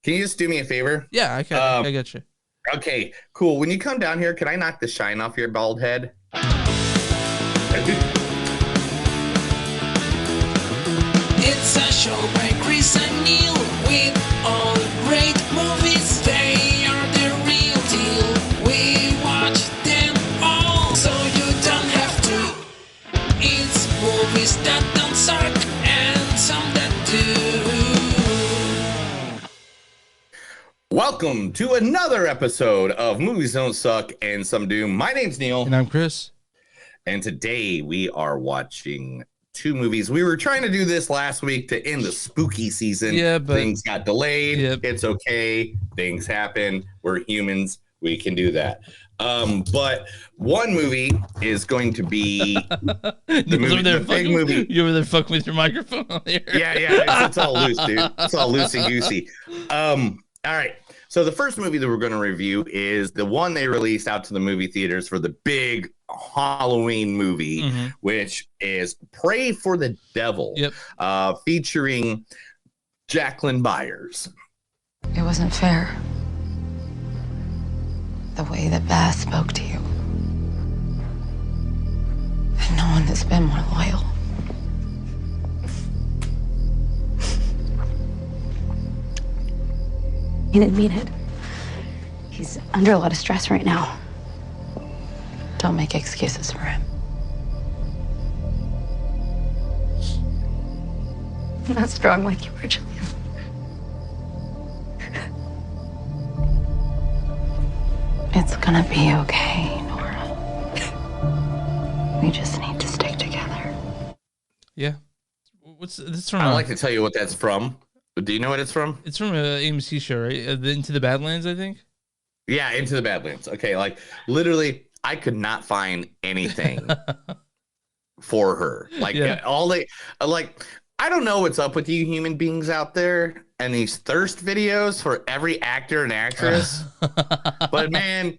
Can you just do me a favor? Yeah, I can. I got you. Okay, cool. When you come down here, can I knock the shine off your bald head? It's a show by Chris and Neil with all great movies. They are the real deal. We watch them all, so you don't have to. It's movies that don't suck and some that do. Welcome to another episode of Movies Don't Suck and Some Do. My name's Neil. And I'm Chris. And today we are watching two movies. We were trying to do this last week to end the spooky season. Yeah, but things got delayed. Yep. It's okay. Things happen. We're humans. We can do that. But one movie is going to be the big movie. You were there fucking with your microphone on there. Yeah. It's all loose, dude. It's all loosey goosey. All right. So the first movie that we're going to review is the one they released out to the movie theaters for the big Halloween movie, which is Pray for the Devil, featuring Jacqueline Byers. It wasn't fair. The way that Bass spoke to you. And no one has been more loyal. He didn't mean it. He's under a lot of stress right now. Don't make excuses for him. I'm not strong like you were, Julian. It's gonna be okay, Nora. We just need to stick together. Yeah. What's this from? I don't like to tell you what that's from. But do you know what it's from? It's from an AMC show, right? Into the Badlands, I think. Yeah, Into the Badlands. Okay, like literally, I could not find anything for her. Like I don't know what's up with you human beings out there and these thirst videos for every actor and actress. But man,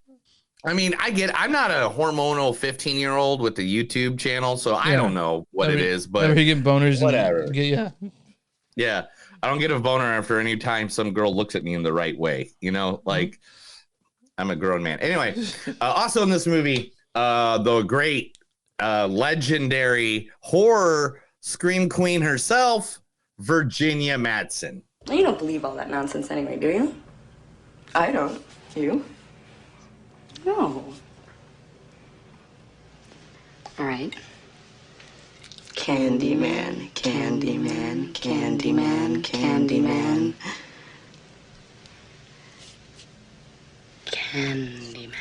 I mean, I'm not a hormonal 15-year-old with the YouTube channel, so I don't know what it is, but you get boners whatever. Yeah. I don't get a boner after any time some girl looks at me in the right way, like I'm a grown man. Anyway, also in this movie, the great legendary horror scream queen herself, Virginia Madsen. You don't believe all that nonsense anyway, do you? I don't. You? No. All right. Candyman, Candyman, Candyman, Candyman. Candyman.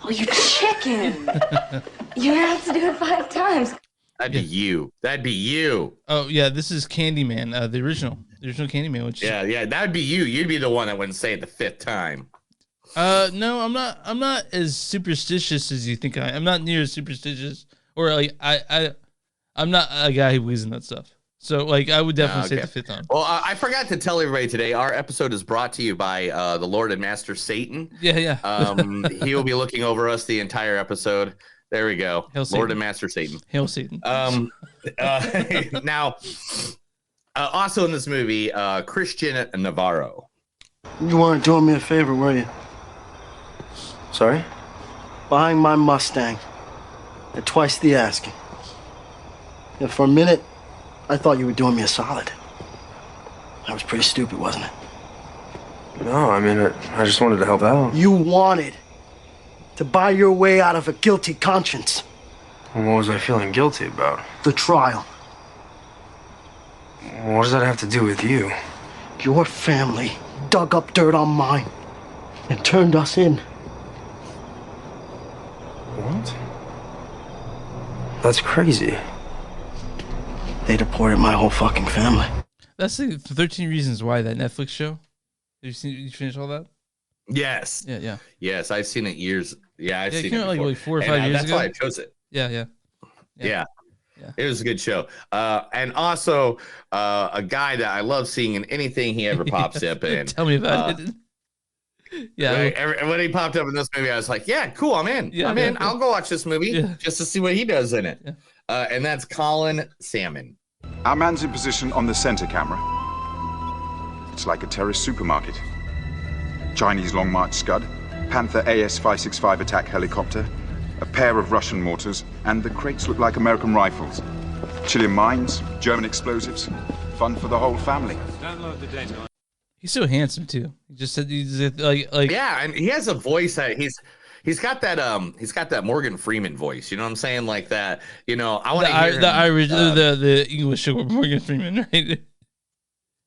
Oh, you chicken! You have to do it 5 times. That'd be you. That'd be you. Oh yeah, this is Candyman, the original Candyman. Which that'd be you. You'd be the one that wouldn't say it the 5th time. No, I'm not. I'm not as superstitious as you think. I'm not near as superstitious, or like I'm not a guy who believes in that stuff. So like I would definitely say the 5th time. Well, I forgot to tell everybody today. Our episode is brought to you by the Lord and Master Satan. Yeah. He will be looking over us the entire episode. There we go. Hail Lord Satan. and Master Satan. Hail Satan. Now, also in this movie, Christian Navarro. You weren't doing me a favor, were you? Sorry? Buying my Mustang at twice the asking. Yeah, for a minute, I thought you were doing me a solid. That was pretty stupid, wasn't it? No, I mean, I just wanted to help out. You wanted to buy your way out of a guilty conscience. Well, what was I feeling guilty about? The trial. What does that have to do with you? Your family dug up dirt on mine and turned us in. What? That's crazy. They deported my whole fucking family. That's the 13 Reasons Why, that Netflix show. You finished all that? Yes. Yeah. Yes, I've seen it years. Yeah, I've seen it came it out before. like 4 or 5 years that's ago. why I chose it. Yeah. It was a good show. And also a guy that I love seeing in anything he ever pops up in. Tell me about it. Yeah. When he popped up in this movie, I was like, yeah, cool, I'm in. I'm in. I'll go watch this movie just to see what he does in it. And that's Colin Salmon. Our man's in position on the center camera. It's like a terrorist supermarket. Chinese Long March Scud, Panther AS-565 attack helicopter, a pair of Russian mortars, and the crates look like American rifles. Chilean mines, German explosives. Fun for the whole family. He's so handsome too. He just said he's like yeah, and he has a voice that he's got that Morgan Freeman voice. You know what I'm saying? Like that. You know, I want to hear the Irish, the English Morgan Freeman, right?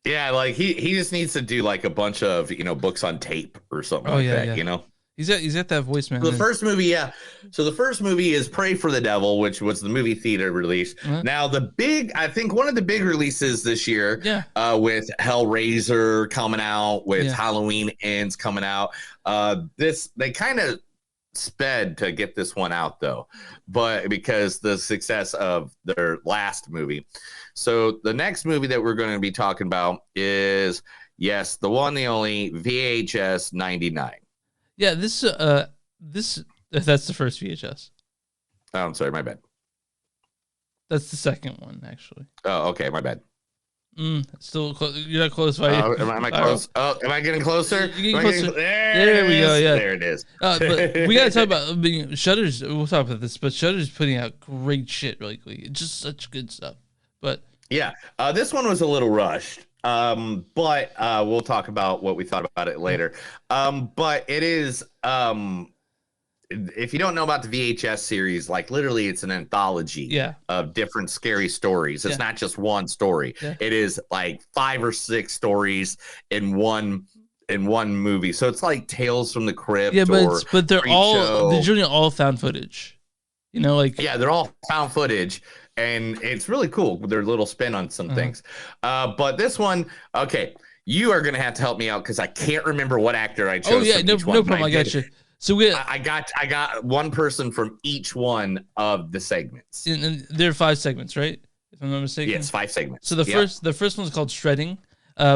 Yeah, like he just needs to do like a bunch of books on tape or something that. Yeah. You know. He's at that voice, man. So the first movie, yeah. So the first movie is Pray for the Devil, which was the movie theater release. Now I think one of the big releases this year, with Hellraiser coming out, with Halloween Ends coming out. They kind of sped to get this one out though, but because the success of their last movie. So the next movie that we're going to be talking about is the one, the only VHS 99. Yeah, that's the first VHS. Oh, I'm sorry, my bad. That's the second one, actually. Oh, okay, my bad. Still close. You're not close, right? Am I close? Oh, am I getting closer? You're getting closer. There we go. Yeah, there it is. But we gotta talk about Shudder's. We'll talk about this, but Shudder's putting out great shit lately. Just such good stuff. But yeah, this one was a little rushed. But we'll talk about what we thought about it later. But it is, if you don't know about the VHS series, like literally it's an anthology of different scary stories. It's not just one story. It is like 5 or 6 stories in one movie. So it's like Tales from the Crypt. Yeah, but they're generally all found footage. You know, like they're all found footage. And it's really cool with their little spin on some things. But this one, okay, you are going to have to help me out because I can't remember what actor I chose. Oh, yeah, no problem. I got you. So I got one person from each one of the segments. And there are 5 segments, right? If I'm not mistaken. Yes, 5 segments. So the first one's called Shredding.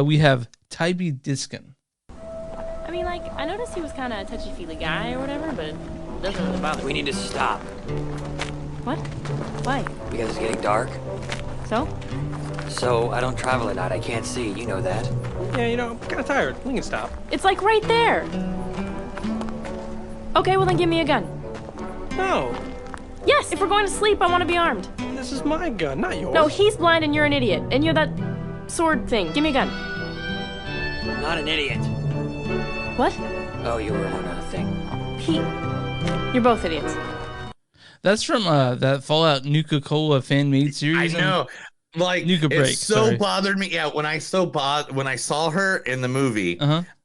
We have Tybee Diskin. I mean, like, I noticed he was kind of a touchy-feely guy or whatever, but it doesn't really bother me. We need to stop. What? Why? Because it's getting dark. So I don't travel at night. I can't see. You know that. Yeah, I'm kind of tired. We can stop. It's like right there. Okay, well then give me a gun. No. Yes, if we're going to sleep, I want to be armed. This is my gun, not yours. No, he's blind and you're an idiot. And you're that sword thing. Give me a gun. I'm not an idiot. What? Oh, you were one other thing. You're both idiots. That's from that Fallout Nuka-Cola fan-made series. I know. Like, Nuka Break. It so bothered me. Yeah, when I saw her in the movie,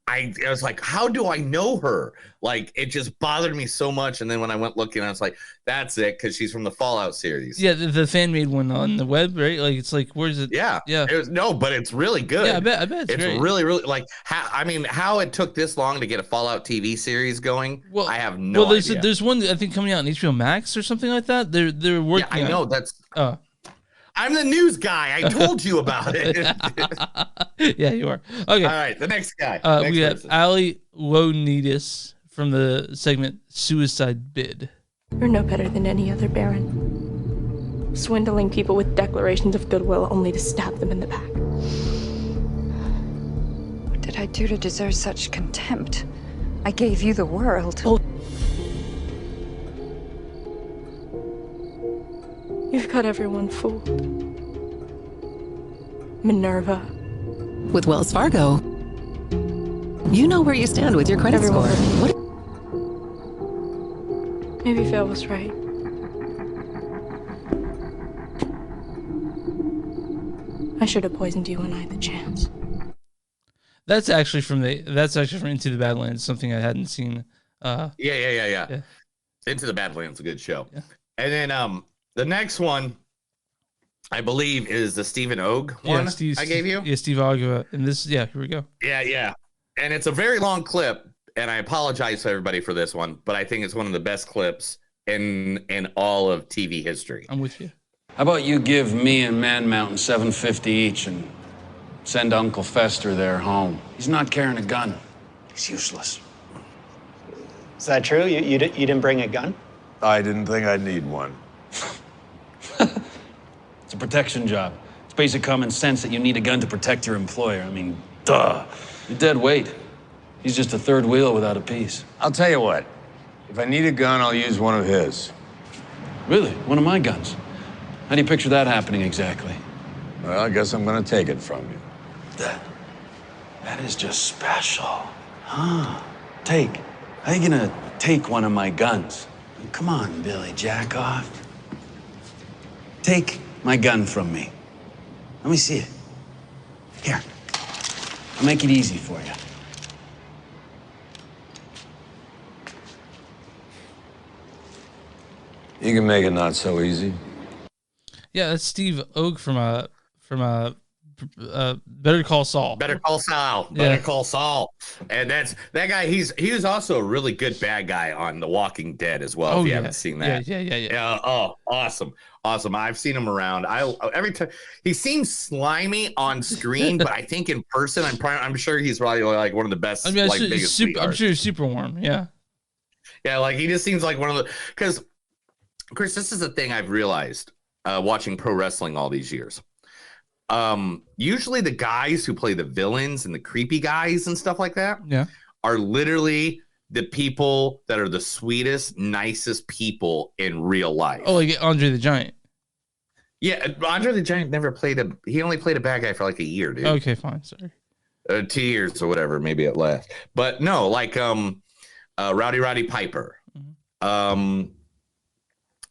I was like, how do I know her? Like, it just bothered me so much. And then when I went looking, I was like, that's it, because she's from the Fallout series. Yeah, the fan-made one on the web, right? Like, it's like, where's it? Yeah. But it's really good. Yeah, I bet it's great. Really, really, like, how it took this long to get a Fallout TV series going, I have no idea. There's one, I think, coming out on HBO Max or something like that. They're working on. I know, that's... I'm the news guy. I told you about it. Yeah, you are. Okay. All right, the next guy. We have Ali Lonitas from the segment Suicide Bid. You're no better than any other Baron. Swindling people with declarations of goodwill only to stab them in the back. What did I do to deserve such contempt? I gave you the world. You've got everyone fooled. Minerva. With Wells Fargo, you know where you stand with your credit score. Maybe Phil was right. I should have poisoned you when I had the chance. That's actually from Into the Badlands, something I hadn't seen. Yeah. Into the Badlands, a good show. Yeah. And then the next one, I believe, is the Stephen Ogg one I gave you. Yeah, Steve Ogg. And this, here we go. Yeah. And it's a very long clip, and I apologize to everybody for this one, but I think it's one of the best clips in all of TV history. I'm with you. How about you give me and Man Mountain $750 each and send Uncle Fester there home? He's not carrying a gun. He's useless. Is that true? You didn't bring a gun? I didn't think I'd need one. It's a protection job. It's basic common sense that you need a gun to protect your employer. I mean, Duh. You're dead weight. He's just a third wheel without a piece. I'll tell you what. If I need a gun, I'll use one of his. Really? One of my guns? How do you picture that happening exactly? Well, I guess I'm gonna take it from you. That is just special. Huh. Take. How you gonna take one of my guns? Come on, Billy, jack off. Take my gun from me. Let me see it. Here. I'll make it easy for you. You can make it not so easy. Yeah, that's Steve Oak from Better Call Saul. Better Call Saul. Better Call Saul. And that guy. He was also a really good bad guy on The Walking Dead as well. If you haven't seen that, yeah. Oh, awesome. I've seen him around. Every time he seems slimy on screen, but I think in person, I'm sure he's probably like one of the best. I'm sure he's super warm. Yeah. Yeah, like he just seems like one of the because. Chris, this is the thing I've realized watching pro wrestling all these years. Usually the guys who play the villains and the creepy guys and stuff like that are literally the people that are the sweetest, nicest people in real life. Oh, like Andre the Giant. Yeah, Andre the Giant he only played a bad guy for like a year, dude. Okay, fine. Sorry. 2 years or whatever, maybe at last. But no, like Roddy Piper.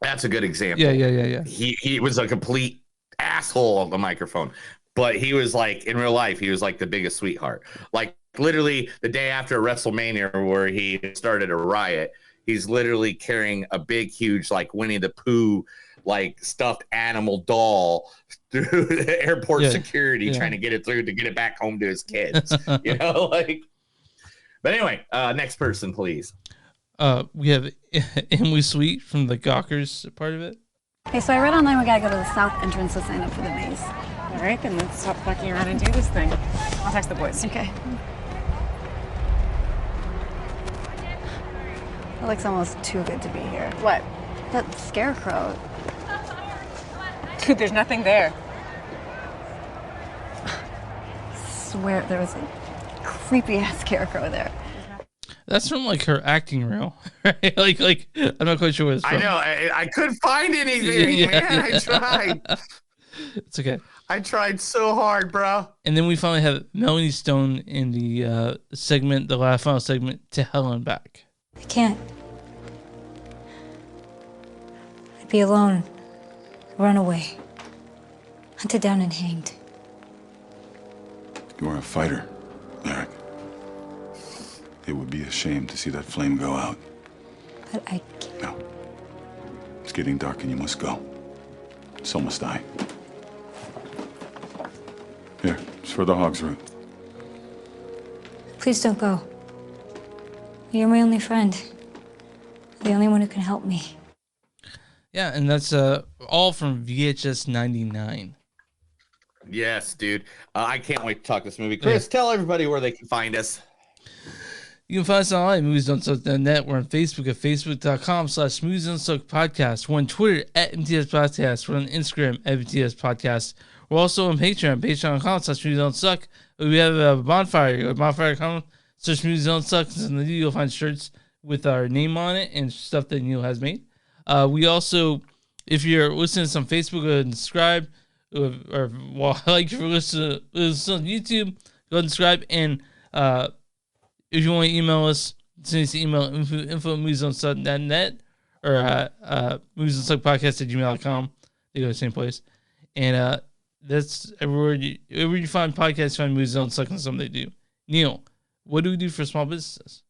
That's a good example. Yeah. He was a complete asshole on the microphone, but he was like in real life, he was like the biggest sweetheart. Like literally the day after WrestleMania where he started a riot, he's literally carrying a big, huge like Winnie the Pooh like stuffed animal doll through the airport security trying to get it through to get it back home to his kids. You know, like. But anyway, next person, please. We have Emily Sweet from the Gawkers part of it. Hey, so I read online we gotta go to the south entrance to sign up for the maze. All right, then let's stop fucking around and do this thing. I'll text the boys. Okay. That looks almost too good to be here. What? That scarecrow. Dude, there's nothing there. I swear there was a creepy ass scarecrow there. That's from like her acting reel, right? like I'm not quite sure what it's from. I know. I couldn't find anything, man. I tried. It's okay. I tried so hard, bro. And then we finally have Melanie Stone in the segment, the last final segment, To Hell and Back. I can't. I'd be alone, run away, hunted down and hanged. You are a fighter, Eric. It would be a shame to see that flame go out. But I can't. No. It's getting dark and you must go. So must I. Here, it's for the Hogs route. Please don't go. You're my only friend. The only one who can help me. Yeah, and that's all from VHS 99. Yes, dude. I can't wait to talk this movie. Chris, tell everybody where they can find us. You can find us online at moviesdon'tsuck.net. We're on Facebook at facebook.com/moviesdon'tsuck podcast. We're on Twitter at MTS Podcast. We're on Instagram at MTS Podcast. We're also on Patreon, patreon.com/moviesdon'tsuck. We have a bonfire, bonfire.com/moviesdon'tsuck. And you'll find shirts with our name on it and stuff that Neil has made. We also, if you're listening to us on Facebook, go ahead and subscribe. Or like if you're listening on YouTube, go ahead and subscribe. And if you want to email us, send us an email info@moviesdon'tsuck.net or moviesdon'tsuckpodcast@gmail.com. They go to the same place. And that's everywhere you find podcasts, find Movies Don't Suck and something they do. Neil, what do we do for small businesses?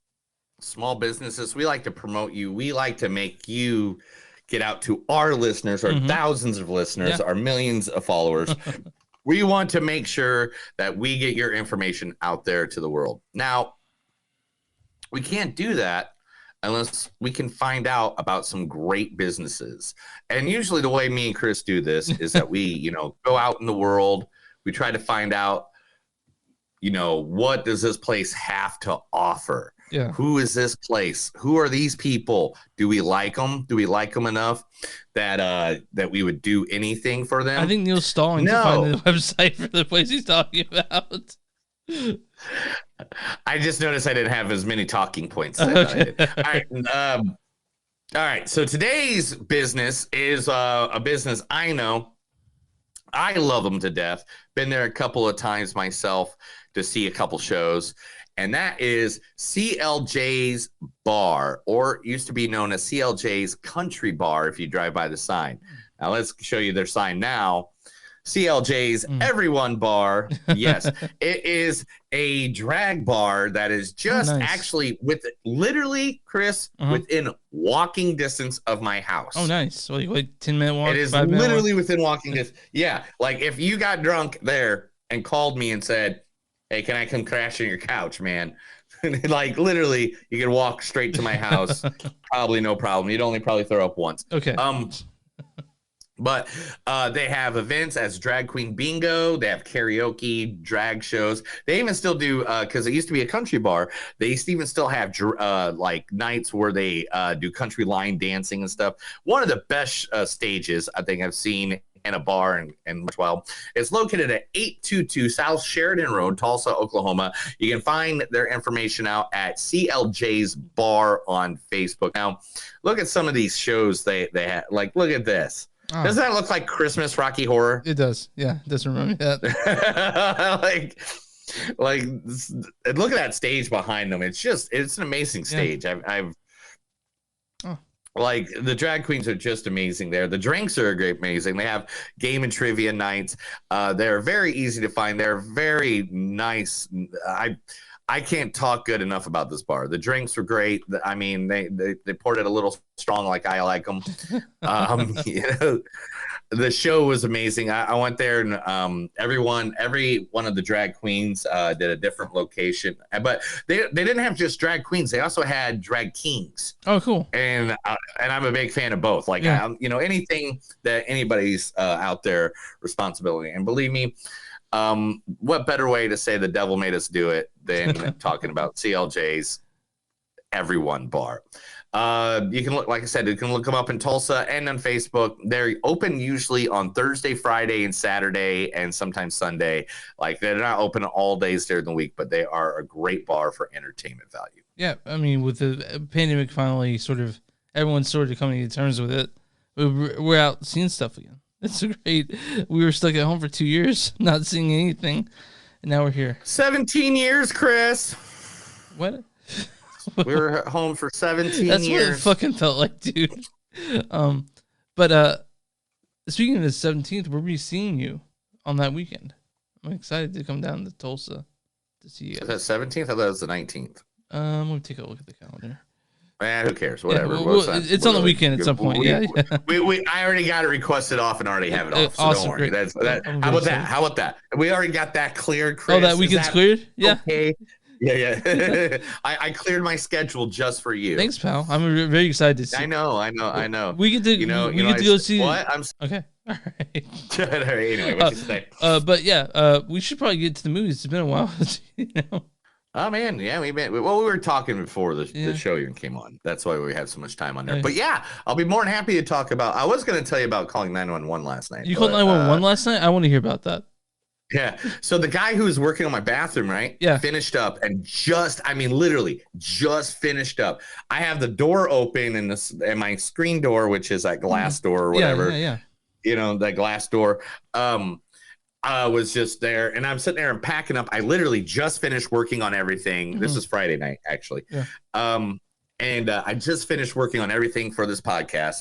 Small businesses, we like to promote you. We like to make you get out to our listeners, our thousands of listeners, our millions of followers. We want to make sure that we get your information out there to the world. Now, we can't do that unless we can find out about some great businesses. And usually the way me and Chris do this is that we, go out in the world. We try to find out, what does this place have to offer? Yeah. Who is this place? Who are these people? Do we like them? Do we like them enough that we would do anything for them? I think Neil's stalling to find the website for the place he's talking about. I just noticed I didn't have as many talking points as I thought I did. All right. So today's business is a business I know. I love them to death. Been there a couple of times myself to see a couple shows. And that is CLJ's Bar, or used to be known as CLJ's Country Bar if you drive by the sign. Now let's show you their sign now. CLJ's Everyone Bar. Yes, it is a drag bar that is just actually literally, Chris, within walking distance of my house. Oh, nice. So like 10-minute walk. It is literally within walking distance. Yeah, like if you got drunk there and called me and said, "Hey, can I come crash on your couch, man?" Like literally, you could walk straight to my house. Probably no problem. You'd only probably throw up once. Okay. But they have events as drag queen bingo. They have karaoke, drag shows. They even still do, because it used to be a country bar. They used to even still have like nights where they do country line dancing and stuff. One of the best stages I think I've seen in a bar in 12. It's located at 822 South Sheridan Road, Tulsa, Oklahoma. You can find their information out at CLJ's Bar on Facebook. Now, look at some of these shows they have. Like, look at this. Oh. Doesn't that look like Christmas Rocky Horror? It does. Yeah, it does remind me of that. like, look at that stage behind them. It's an amazing stage. Yeah. Like the drag queens are just amazing there. The drinks are amazing. They have game and trivia nights. They're very easy to find. They're very nice. I can't talk good enough about this bar. The drinks were great. I mean, they poured it a little strong, like I like them. The show was amazing. I went there, and every one of the drag queens did a different location. But they didn't have just drag queens. They also had drag kings. Oh, cool. And I'm a big fan of both. Like, anything that anybody's out there responsibility. And believe me, what better way to say the devil made us do it than talking about CLJ's Everyone Bar. You can look, like I said, you can look them up in Tulsa and on Facebook. They're open usually on Thursday, Friday, and Saturday, and sometimes Sunday. Like, they're not open all days during the week, but they are a great bar for entertainment value. Yeah, I mean, with the pandemic finally everyone's sort of coming to terms with it, we're out seeing stuff again. It's great. We were stuck at home for 2 years, not seeing anything, and now we're here. 17 years, Chris. What? We were at home for 17 That's years. That's what it fucking felt like, dude. But speaking of the 17th, we'll be seeing you on that weekend. I'm excited to come down to Tulsa to see you. Is that 17th? I thought it was the 19th. Let me take a look at the calendar. Who cares? Whatever. Yeah, it's on the weekend at some point. I already got it requested off and already have it off. So awesome, don't worry. How about that? How about that? We already got that cleared, Chris. Oh, that weekend's cleared? Yeah. Okay. Yeah. I cleared my schedule just for you. Thanks, pal. I'm very excited to see. I know. We get to go see. What? Okay. All right. Anyway, what you say? But yeah, we should probably get to the movies. It's been a while. Oh man, yeah, we were talking before the show even came on. That's why we had so much time on there. But yeah, I'll be more than happy to talk about. I was going to tell you about calling 911 last night. You called 911 last night? I want to hear about that. Yeah. So the guy who was working on my bathroom, right? Yeah. Finished up and literally just finished up. I have the door open and my screen door, which is that glass door or whatever. Yeah. That glass door. Was just there, and I'm sitting there and packing up. I literally just finished working on everything. Mm-hmm. This is Friday night, actually. Yeah. And I just finished working on everything for this podcast,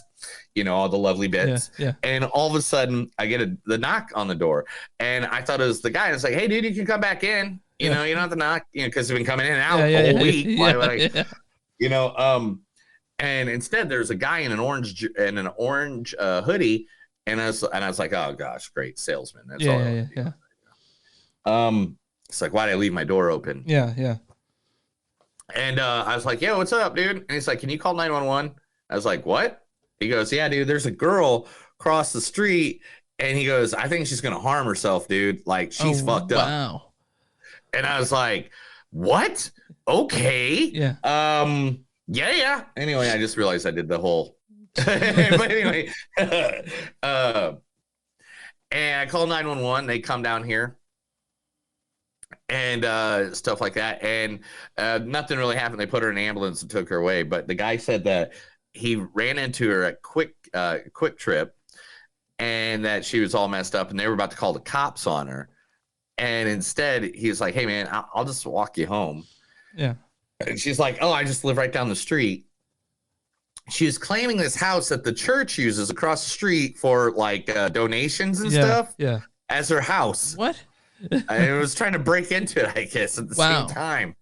all the lovely bits. Yeah. And all of a sudden, I get the knock on the door, and I thought it was the guy. And it's like, hey, dude, you can come back in. You don't have to knock, because you've been coming in and out all week. Why would I? And instead, there's a guy in an orange hoodie. And I was like, oh gosh, great salesman. That's all. Yeah. It's like, why did I leave my door open? Yeah. And I was like, yo, what's up, dude? And he's like, can you call 911? I was like, what? He goes, yeah, dude, there's a girl across the street. And he goes, I think she's going to harm herself, dude. Like, she's fucked up. Wow. And I was like, what? Okay. Yeah. Yeah. Anyway, I just realized I did the whole. But anyway, and I call 911. They come down here, and stuff like that. And nothing really happened. They put her in an ambulance and took her away. But the guy said that he ran into her at Quick Trip, and that she was all messed up, and they were about to call the cops on her. And instead, he's like, "Hey, man, I'll just walk you home." Yeah. And she's like, "Oh, I just live right down the street." She was claiming this house that the church uses across the street for like donations and stuff as her house. What? I was trying to break into it, I guess, at the same time.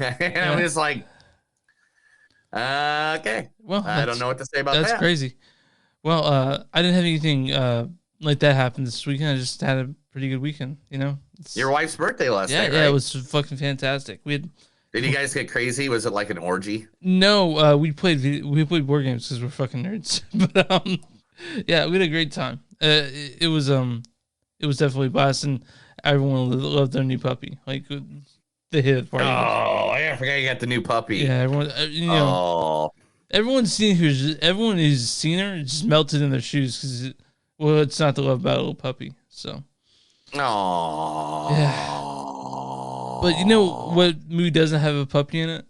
And I was like, okay. Well, I don't know what to say about that. That's crazy. Well, I didn't have anything like that happen this weekend. I just had a pretty good weekend, you know. Your wife's birthday last night, right? Yeah, it was fucking fantastic. Did you guys get crazy? Was it like an orgy? No, we played board games because we're fucking nerds. But yeah, we had a great time. It was definitely a blast, and everyone loved their new puppy. Like the hit party. Oh, I forgot you got the new puppy. Yeah, everyone. You know, everyone's everyone who's seen her just melted in their shoes because it's not to love about a little puppy. So. Oh. Yeah. But you know what movie doesn't have a puppy in it?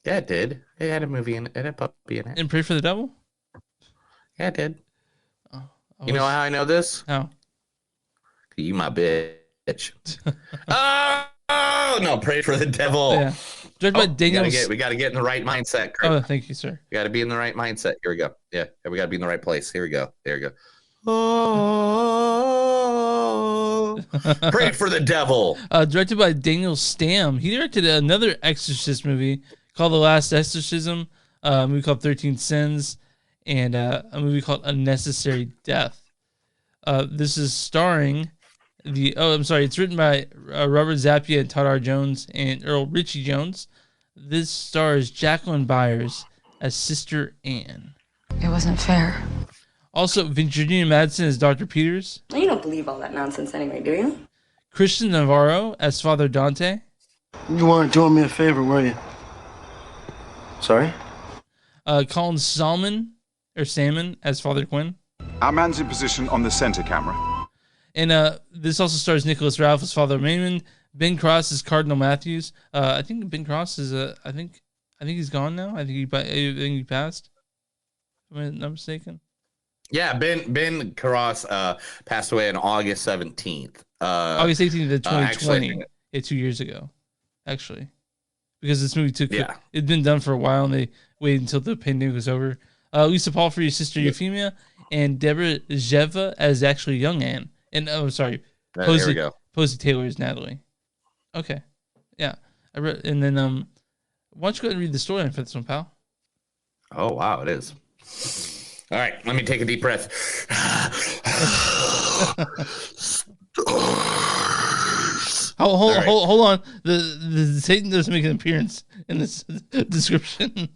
Yeah, it did. It had a movie in it. It had a puppy in it. And Pray for the Devil? Yeah, it did. You know how I know this? How? You my bitch. Oh no! Pray for the Devil. Yeah. Directed by Daniel. We gotta get in the right mindset, Chris. Oh, thank you, sir. We gotta be in the right mindset. Here we go. Yeah, we gotta be in the right place. Here we go. There we go. Oh, Pray for the Devil. Directed by Daniel Stamm. He directed another Exorcist movie called The Last Exorcism, a movie called 13 Sins, and a movie called Unnecessary Death. This is starring it's written by Robert Zappia and Todd R. Jones and Earl Ritchie Jones. This stars Jacqueline Byers as Sister Anne. It wasn't fair. Also, Virginia Madsen as Dr. Peters. You don't believe all that nonsense anyway, do you? Christian Navarro as Father Dante. You weren't doing me a favor, were you? Sorry? Colin Salmon as Father Quinn. Our man's in position on the center camera. And this also stars Nicholas Ralph as Father Raymond. Ben Cross as Cardinal Matthews. I think Ben Cross is I think he's gone now. I think he passed. Am I not mistaken? Yeah, Ben Cross passed away on August 17th. August 18th of 2020. 2 years ago, actually. Because this movie it'd been done for a while, and they waited until the pandemic was over. Lisa Paul for your sister Euphemia, and Deborah Zheva as actually young Anne. And Posey Taylor is Natalie. Okay, yeah, I read, and then why don't you go ahead and read the storyline for this one, pal? Oh wow, it is. All right, let me take a deep breath. Hold on. The Satan doesn't make an appearance in this description.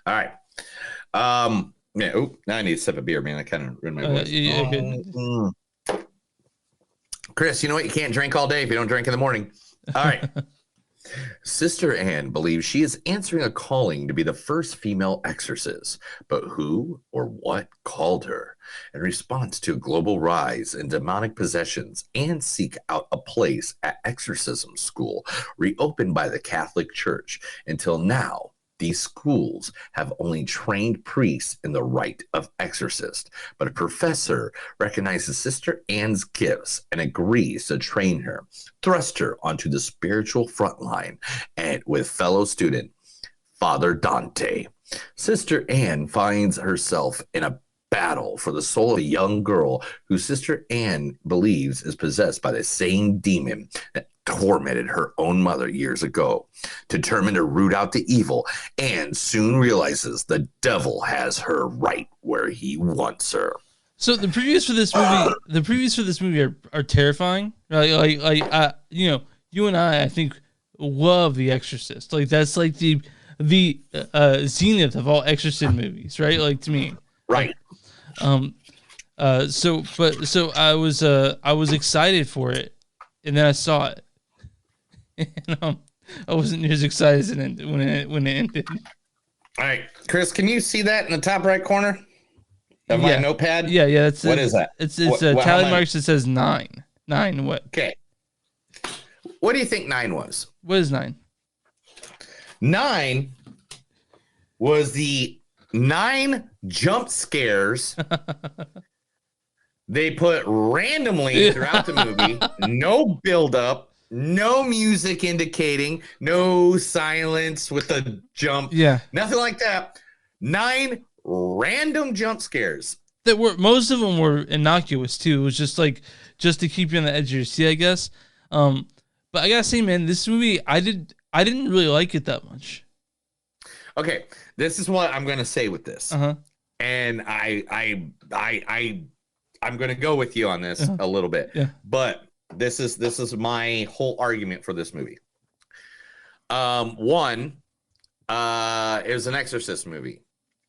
All right. Yeah. Oh, now I need to sip a beer, man. I kind of ruined my voice. Chris, you know what? You can't drink all day if you don't drink in the morning. All right. Sister Anne believes she is answering a calling to be the first female exorcist, but who or what called her? In response to a global rise in demonic possessions, Anne seek out a place at exorcism school reopened by the Catholic Church. Until now, these schools have only trained priests in the rite of exorcist, but a professor recognizes Sister Anne's gifts and agrees to train her, thrust her onto the spiritual front line, and with fellow student Father Dante. Sister Anne finds herself in a battle for the soul of a young girl who Sister Anne believes is possessed by the same demon that tormented her own mother years ago. Determined to root out the evil, Anne soon realizes the devil has her right where he wants her. So the previews for this movie are terrifying. Like you know, you and I think love The Exorcist. Like that's like the zenith of all exorcism movies, right? Like to me, right? So I was excited for it, and then I saw it, and I wasn't as excited as when it ended. All right, Chris, can you see that in the top right corner? of my notepad? Yeah, yeah. What is that? It's What- how tally many? marks. It says 9. 9 what? Okay. What do you think 9 was? What is 9? 9 was the 9 jump scares they put randomly throughout the movie. No build up, no music indicating, no silence with the jump. Yeah. Nothing like that. 9 random jump scares. That were most of them were innocuous too. It was just to keep you on the edge of your seat, I guess. But I gotta say, man, this movie I didn't really like it that much. Okay, this is what I'm gonna say with this, and I'm gonna go with you on this a little bit. Yeah. But this is my whole argument for this movie. One, it was an Exorcist movie,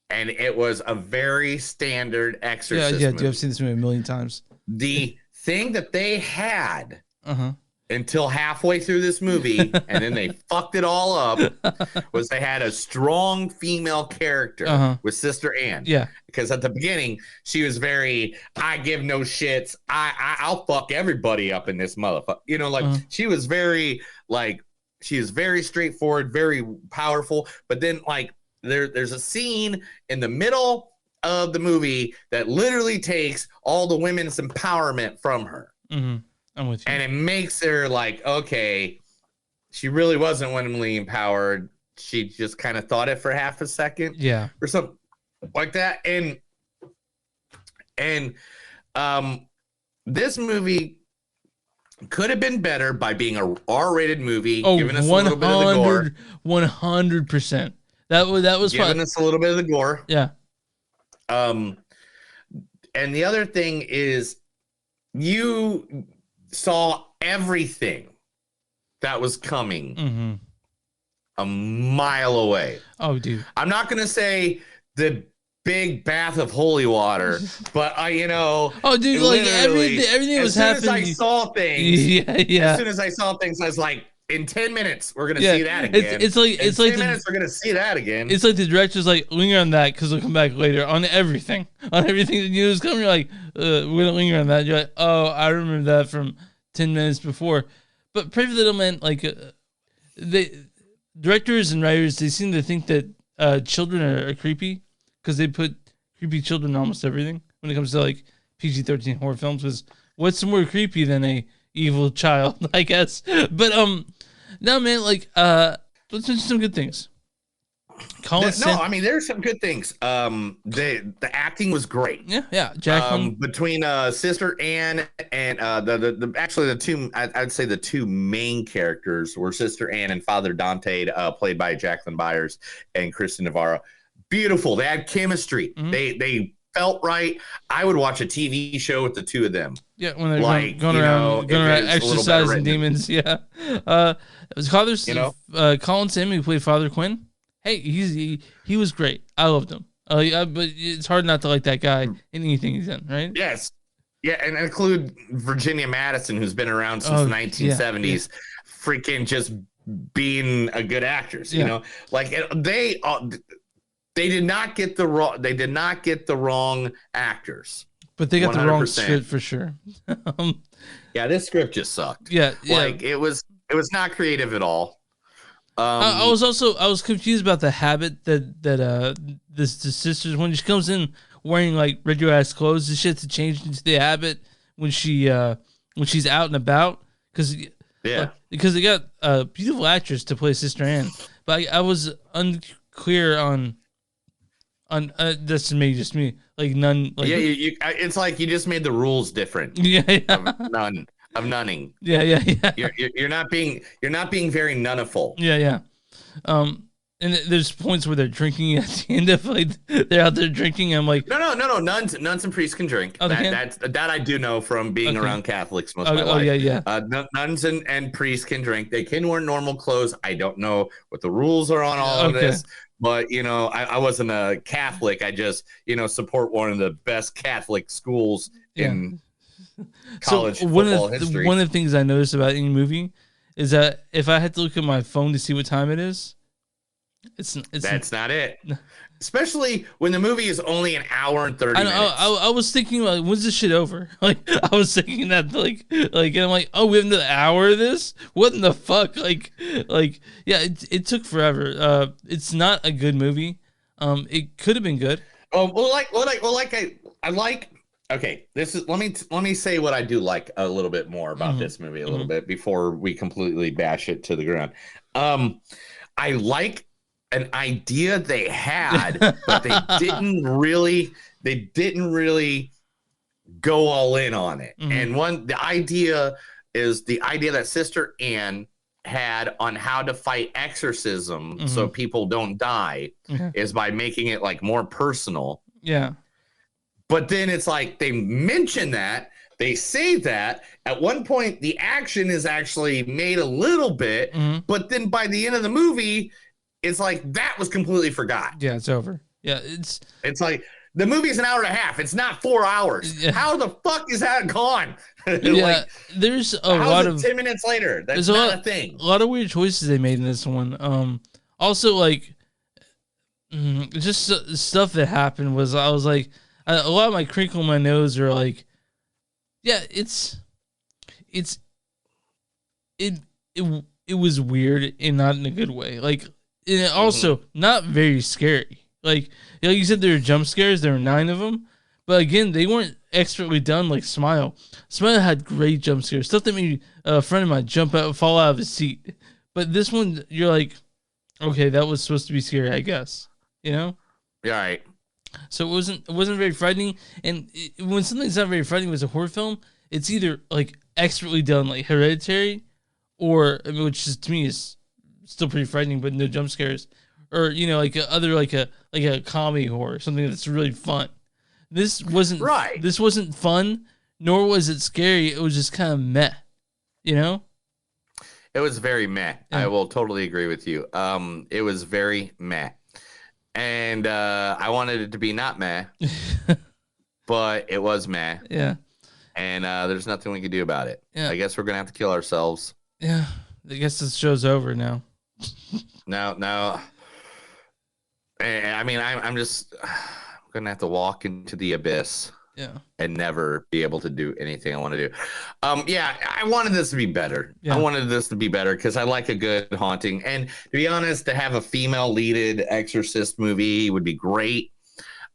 and it was a very standard Exorcist Yeah, movie. dude, I've seen this movie a million times. The thing that they had until halfway through this movie, and then they fucked it all up, was they had a strong female character with Sister Anne. Yeah. Because at the beginning, she was very, I give no shits. I'll fuck everybody up in this motherfucker. You know, like she was very, like, she is very straightforward, very powerful. But then, like, there's a scene in the middle of the movie that literally takes all the women's empowerment from her. I'm with you. And it makes her like, okay, she really wasn't womanly empowered. She just kind of thought it for half a second. Yeah. Or something like that. And this movie could have been better by being a R-rated movie, giving us a little bit of the gore. 100%. That was giving us a little bit of the gore. Yeah. And the other thing is, you saw everything that was coming a mile away. Oh, dude. I'm not going to say the big bath of holy water, but oh, dude, like everything was happening. As soon as I saw things, yeah. As soon as I saw things, I was like, in 10 minutes, we're going to see that again. It's like in 10 minutes, we're going to see that again. It's like the director's like, linger on that because we'll come back later on everything. On everything that you know is coming, you're like, we're going to linger on that. You're like, oh, I remember that from 10 minutes before. But Pretty Little Man, like, directors and writers, they seem to think that children are creepy because they put creepy children in almost everything when it comes to, like, PG-13 horror films. Because what's more creepy than a evil child, I guess. But, no, man, like, let's mention some good things. I mean, there's some good things. The acting was great. Yeah. Jacqueline. Between Sister Anne and the two, I'd say the two main characters were Sister Anne and Father Dante, played by Jacqueline Byers and Kristen Navarro. Beautiful. They had chemistry. They felt right. I would watch a TV show with the two of them. Yeah, when they're going around exercising demons. Yeah. It was Colin Sim who played Father Quinn. Hey, he was great. I loved him. But it's hard not to like that guy in anything he's in, right? Yes. Yeah, and include Virginia Madison, who's been around since the 1970s, freaking just being a good actress. You know, like they did not get the wrong actors, but they got 100%. The wrong 100%. script for sure. Yeah, this script just sucked. Yeah. Like it was not creative at all. I was confused about the habit that the sisters, when she comes in wearing like regular ass clothes, the shit to change into the habit when she's out and about because they got a beautiful actress to play Sister Anne, but I was unclear on that's just me like none like it's like you just made the rules different. Of nunning. Yeah. You're not being very nunniful. Yeah. And there's points where they're drinking at the end of like they're out there drinking. I'm like, no. Nuns and priests can drink. Oh, that I do know from being around Catholics most of my life. Yeah. Nuns and priests can drink. They can wear normal clothes. I don't know what the rules are on all of this. But, I wasn't a Catholic. I just, support one of the best Catholic schools in college football history. One of the things I noticed about any movie is that if I had to look at my phone to see what time it is, That's not it. Especially when the movie is only an hour and 30 minutes. I was thinking, like, when's this shit over? Like, I was thinking that, and I'm like, oh, we have another hour of this? What in the fuck? Like, yeah, it took forever. It's not a good movie. It could have been good. Oh, I like. Okay, this is let me say what I do like a little bit more about this movie a little bit before we completely bash it to the ground. I like an idea they had, but they didn't really go all in on it. And the idea that Sister Anne had on how to fight exorcism so people don't die is by making it like more personal. Yeah. But then it's like they mention that, they say that at one point the action is actually made a little bit, but then by the end of the movie, it's like that was completely forgot. Yeah, it's over. Yeah, it's like the movie's an hour and a half. It's not 4 hours. Yeah. How the fuck is that gone? Yeah, there's a lot of 10 minutes later. That's not a thing. A lot of weird choices they made in this one. Also, like, just stuff that happened was I was like, a lot of my crinkle in my nose are like, yeah, it was weird and not in a good way. Like, and also not very scary. Like you said, there were jump scares. There were 9 of them, but again, they weren't expertly done. Like Smile had great jump scares, stuff that made a friend of mine fall out of his seat. But this one, you're like, okay, that was supposed to be scary, I guess. You know? Yeah, right. So it wasn't very frightening. And when something's not very frightening with a horror film, it's either like expertly done, like Hereditary, or which is, to me, is still pretty frightening, but no jump scares, or like a comedy horror, something that's really fun. This wasn't right. This wasn't fun, nor was it scary. It was just kind of meh, you know. It was very meh. Yeah. I will totally agree with you. It was very meh. And I wanted it to be not meh, but it was meh. Yeah. And there's nothing we can do about it. Yeah. I guess we're going to have to kill ourselves. Yeah. I guess this show's over now. No. I mean, I'm just going to have to walk into the abyss. Yeah. And never be able to do anything I want to do. Yeah, I wanted this to be better. Yeah. I wanted this to be better because I like a good haunting. And to be honest, to have a female leaded exorcist movie would be great.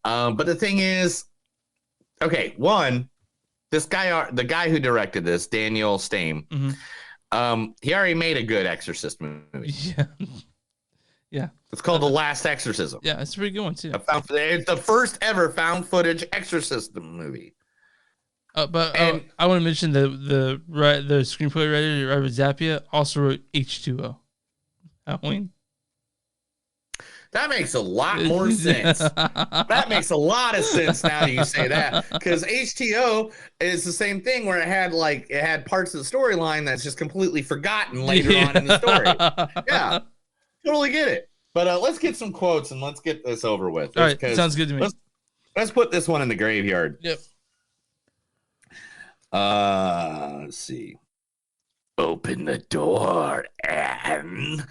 But the thing is, okay, one, the guy who directed this, Daniel Stamm, he already made a good exorcist movie. Yeah. Yeah. It's called The Last Exorcism. Yeah, it's a pretty good one, too. It's the first ever found footage exorcism movie. But I want to mention the screenplay writer, Robert Zappia, also wrote H2O. Halloween. That makes a lot more sense. That makes a lot of sense now that you say that. Because H2O is the same thing where it had parts of the storyline that's just completely forgotten later on in the story. Yeah. Totally get it. But let's get some quotes and let's get this over with. All right, sounds good to me. Let's put this one in the graveyard. Yep. Let's see. Open the door, Anne.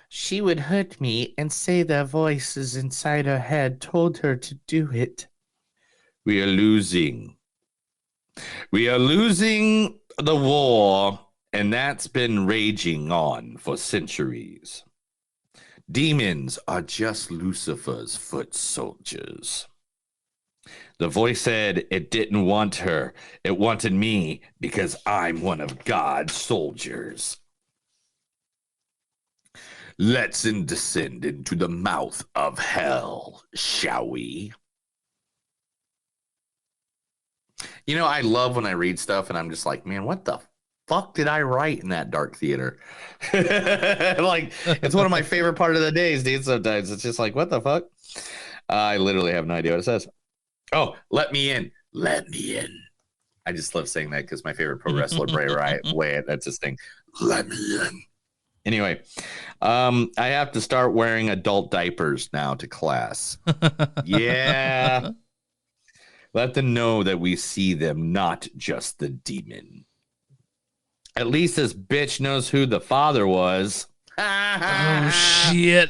She would hurt me and say the voices inside her head told her to do it. We are losing. We are losing the war. And that's been raging on for centuries. Demons are just Lucifer's foot soldiers. The voice said it didn't want her. It wanted me because I'm one of God's soldiers. Let's descend into the mouth of hell, shall we? You know, I love when I read stuff and I'm just like, man, what the fuck did I write in that dark theater? Like, it's one of my favorite part of the days, dude. Sometimes it's just like, what the fuck? I literally have no idea what it says. Oh, let me in. Let me in. I just love saying that because my favorite pro wrestler, Bray Wyatt, that's his thing. Let me in. Anyway, I have to start wearing adult diapers now to class. Yeah. Let them know that we see them, not just the demon. At least this bitch knows who the father was. Oh shit!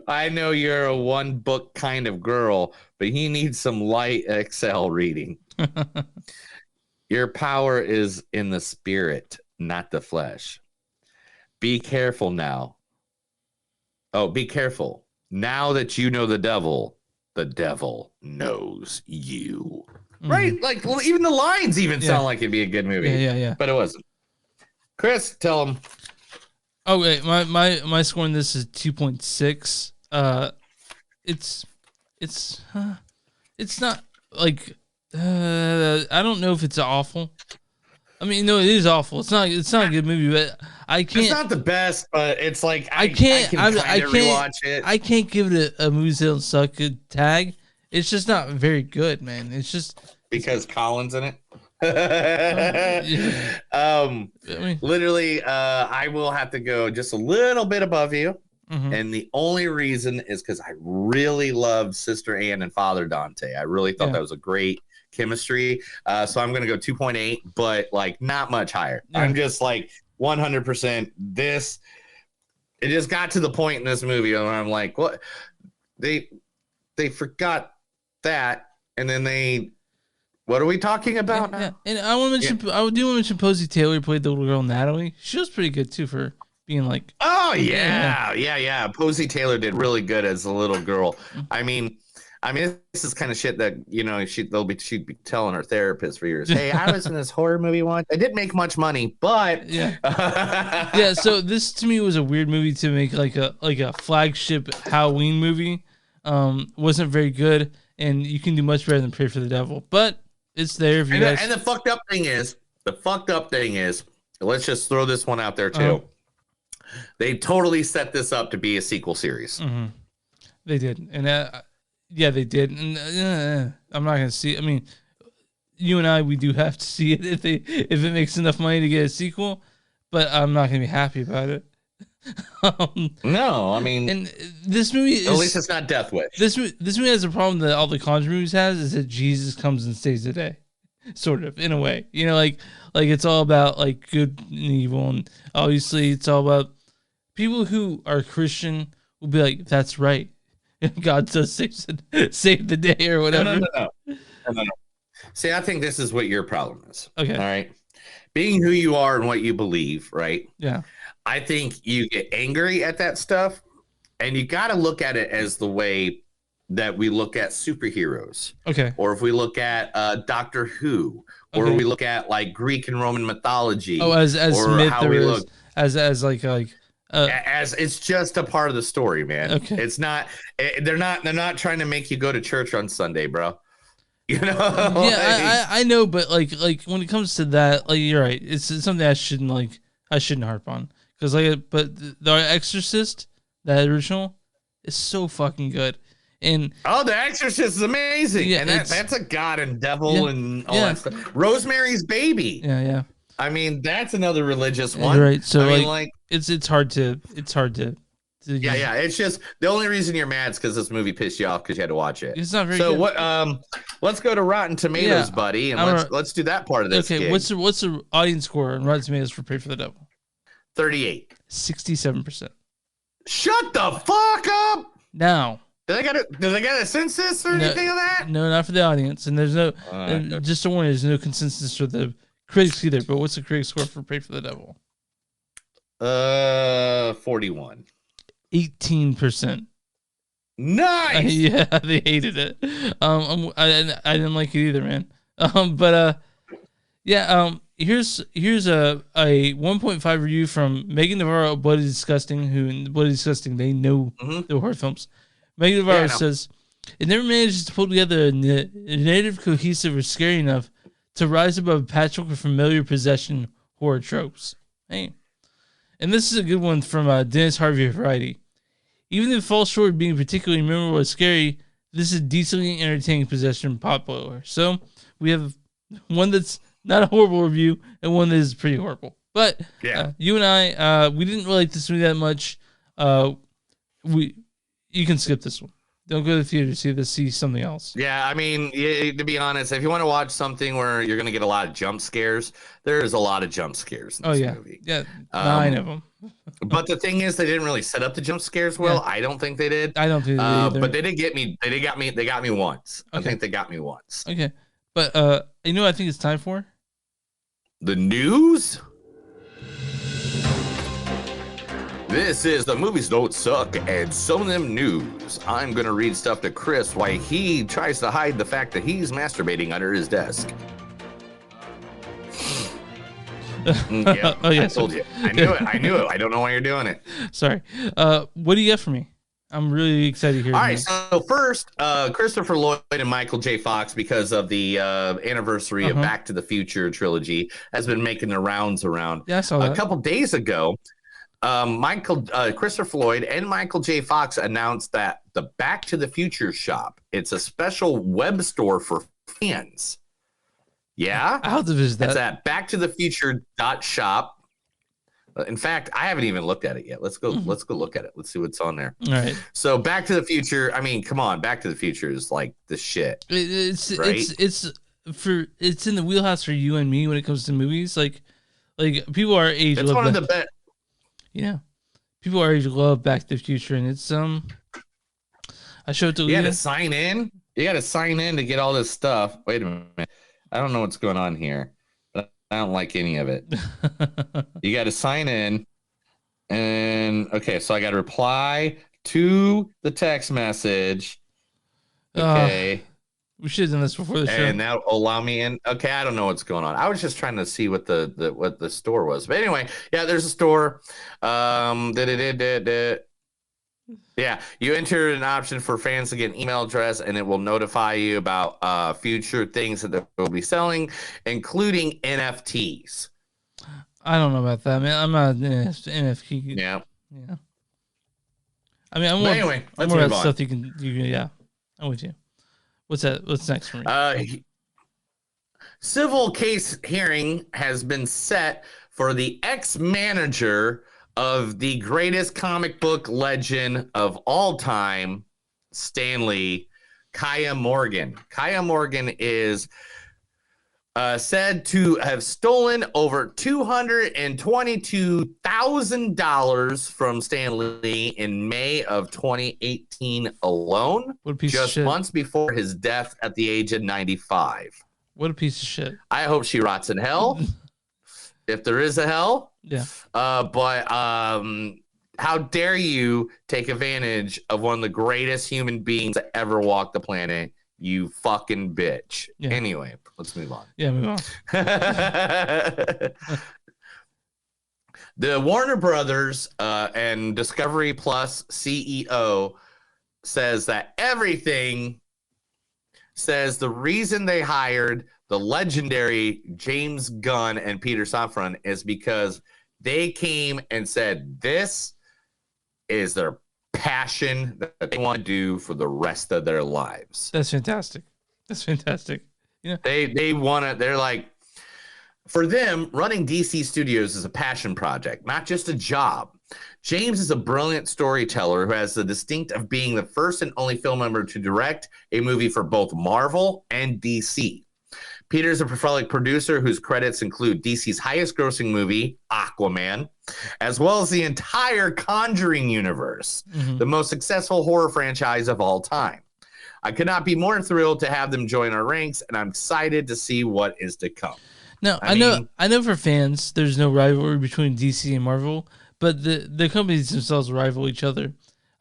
I know you're a one book kind of girl, but you need some light Excel reading. Your power is in the spirit, not the flesh. Be careful now. Oh, be careful. Now that you know the devil knows you. Right? Like, well, even the lines sound like it'd be a good movie. Yeah. But it wasn't. Chris, tell him. Oh wait, my score on this is 2.6. It's not like I don't know if it's awful. I mean, no, it is awful. It's not a good movie, but I can't. It's not the best, but it's like I can't rewatch it. I can't give it a movie that don't suck good tag. It's just not very good, man. It's just because Colin's in it. Literally, I will have to go just a little bit above you. And the only reason is because I really loved Sister Anne and Father Dante. I really thought that was a great chemistry. So I'm going to go 2.8, but like not much higher. I'm just like 100% this. It just got to the point in this movie where I'm like, what? They forgot that. And then what are we talking about now? And I want to mention, I do want to mention Posey Taylor played the little girl Natalie. She was pretty good too for being like. Oh yeah. Posey Taylor did really good as a little girl. I mean, this is kind of shit that she'd be telling her therapist for years. Hey, I was in this horror movie once. I didn't make much money, but yeah. So this to me was a weird movie to make like a flagship Halloween movie. Wasn't very good, and you can do much better than Pray for the Devil, but it's there if you guys. And the fucked up thing is, let's just throw this one out there too. They totally set this up to be a sequel series. They did, and they did, and I'm not gonna see. I mean, you and I, we do have to see it if it makes enough money to get a sequel, but I'm not gonna be happy about it. No, I mean, and this movie at least it's not Death Wish. This movie has a problem that all the Conjuring movies has is that Jesus comes and saves the day, sort of in a way. Like it's all about like good and evil, and obviously it's all about people who are Christian will be like, that's right, God does save the day or whatever. No. See, I think this is what your problem is. Okay, all right, being who you are and what you believe, right? Yeah. I think you get angry at that stuff, and you got to look at it as the way that we look at superheroes. Okay. Or if we look at Doctor Who, or we look at like Greek and Roman mythology. Oh, as or myth, how we look as as it's just a part of the story, man. Okay. It's not. They're not trying to make you go to church on Sunday, bro. Yeah, I know, but like when it comes to that, like you're right. It's something I shouldn't harp on. Because but the Exorcist, that original, is so fucking good, and The Exorcist is amazing. Yeah, and that's a god and devil and all that stuff. Rosemary's Baby. Yeah. I mean, that's another religious one. You're right. So I mean, it's hard to. Yeah. It's just the only reason you're mad is because this movie pissed you off because you had to watch it. It's not very so good. What? Let's go to Rotten Tomatoes, buddy, and let's do that part of this. Okay, gig. what's the audience score on Rotten Tomatoes for Pray for the Devil? 38. 67%. Shut the fuck up! Now, do they got a census or anything of that? No, not for the audience, and there's no. Just to warn you, there's no consensus for the critics either. But what's the critic score for Pray for the Devil? 41. 18%. Nice. Yeah, they hated it. I didn't like it either, man. Here's a 1.5 review from Megan Navarro of Bloody Disgusting, who in Bloody Disgusting, they know the horror films. Megan Navarro says, it never manages to pull together a narrative cohesive or scary enough to rise above a patchwork of familiar possession horror tropes. Hey. And this is a good one from Dennis Harvey of Variety. Even if it falls short of being particularly memorable or scary, this is decently entertaining possession pot boiler. So we have one that's not a horrible review and one that is pretty horrible. But you and I, we didn't really like this movie that much. You can skip this one. Don't go to the theater to see something else. Yeah, I mean, to be honest, if you want to watch something where you're going to get a lot of jump scares, there's a lot of jump scares in this movie. Yeah, 9 of them. But the thing is, they didn't really set up the jump scares well. Yeah. I don't think they did. I don't think they did either. But they did get me. They got me. They got me once. Okay. I think they got me once. Okay, but you know what I think it's time for? The news. This is the Movies Don't Suck and Some of Them News. I'm going to read stuff to Chris while he tries to hide the fact that he's masturbating under his desk. Yeah, Oh, yeah, I told you. I knew it. I knew it. I don't know why you're doing it. Sorry. What do you get for me? I'm really excited to hear. All right, so first, Christopher Lloyd and Michael J. Fox, because of the anniversary of Back to the Future trilogy, has been making the rounds around. Yeah, I saw that. A couple days ago, Christopher Lloyd and Michael J. Fox announced that the Back to the Future shop, it's a special web store for fans. Yeah, I'll have to visit that. It's at backtothefuture.shop. In fact, I haven't even looked at it yet. Let's go look at it. Let's see what's on there. All right. So Back to the Future, I mean, come on, Back to the Future is like the shit. It's right? it's in the wheelhouse for you and me when it comes to movies. Like people our age. It's one of the best. Yeah, people our age love Back to the Future, and it's I showed it to You got Leah. to sign in. You got to sign in to get all this stuff. Wait a minute. I don't know what's going on here. I don't like any of it. You got to sign in. And okay, so I got to reply to the text message. Okay. We should have done this before the show. And that will allow me in. Okay, I don't know what's going on. I was just trying to see what the store was. But anyway, yeah, there's a store. Yeah, you enter an option for fans to get an email address, and it will notify you about future things that they will be selling, including NFTs. I don't know about that, man. I'm not an NFT. Yeah. I mean, I'm But anyway, I'm let's more move about on. stuff you can. Yeah, I'm with you. What's that? What's next for me? Civil case hearing has been set for the ex-manager of the greatest comic book legend of all time, Stan Lee, Kaya Morgan. Kaya Morgan is said to have stolen over $222,000 from Stan Lee in May of 2018 alone, What a piece of just shit. months before his death at the age of 95. What a piece of shit. I hope she rots in hell, if there is a hell. Yeah. But how dare you take advantage of one of the greatest human beings that ever walked the planet, you fucking bitch. Yeah. Anyway, let's move on. Yeah, move on. The Warner Brothers and Discovery Plus CEO says that everything says the reason they hired the legendary James Gunn and Peter Safran is because they came and said this is their passion that they want to do for the rest of their lives. That's fantastic. That's fantastic. Yeah. They want to, they're like, for them, running DC Studios is a passion project, not just a job. James is a brilliant storyteller who has the distinct of being the first and only film member to direct a movie for both Marvel and DC. Peter's a prolific producer whose credits include DC's highest grossing movie, Aquaman, as well as the entire Conjuring universe, the most successful horror franchise of all time. I could not be more thrilled to have them join our ranks, and I'm excited to see what is to come. Now, I know for fans, there's no rivalry between DC and Marvel, but the companies themselves rival each other.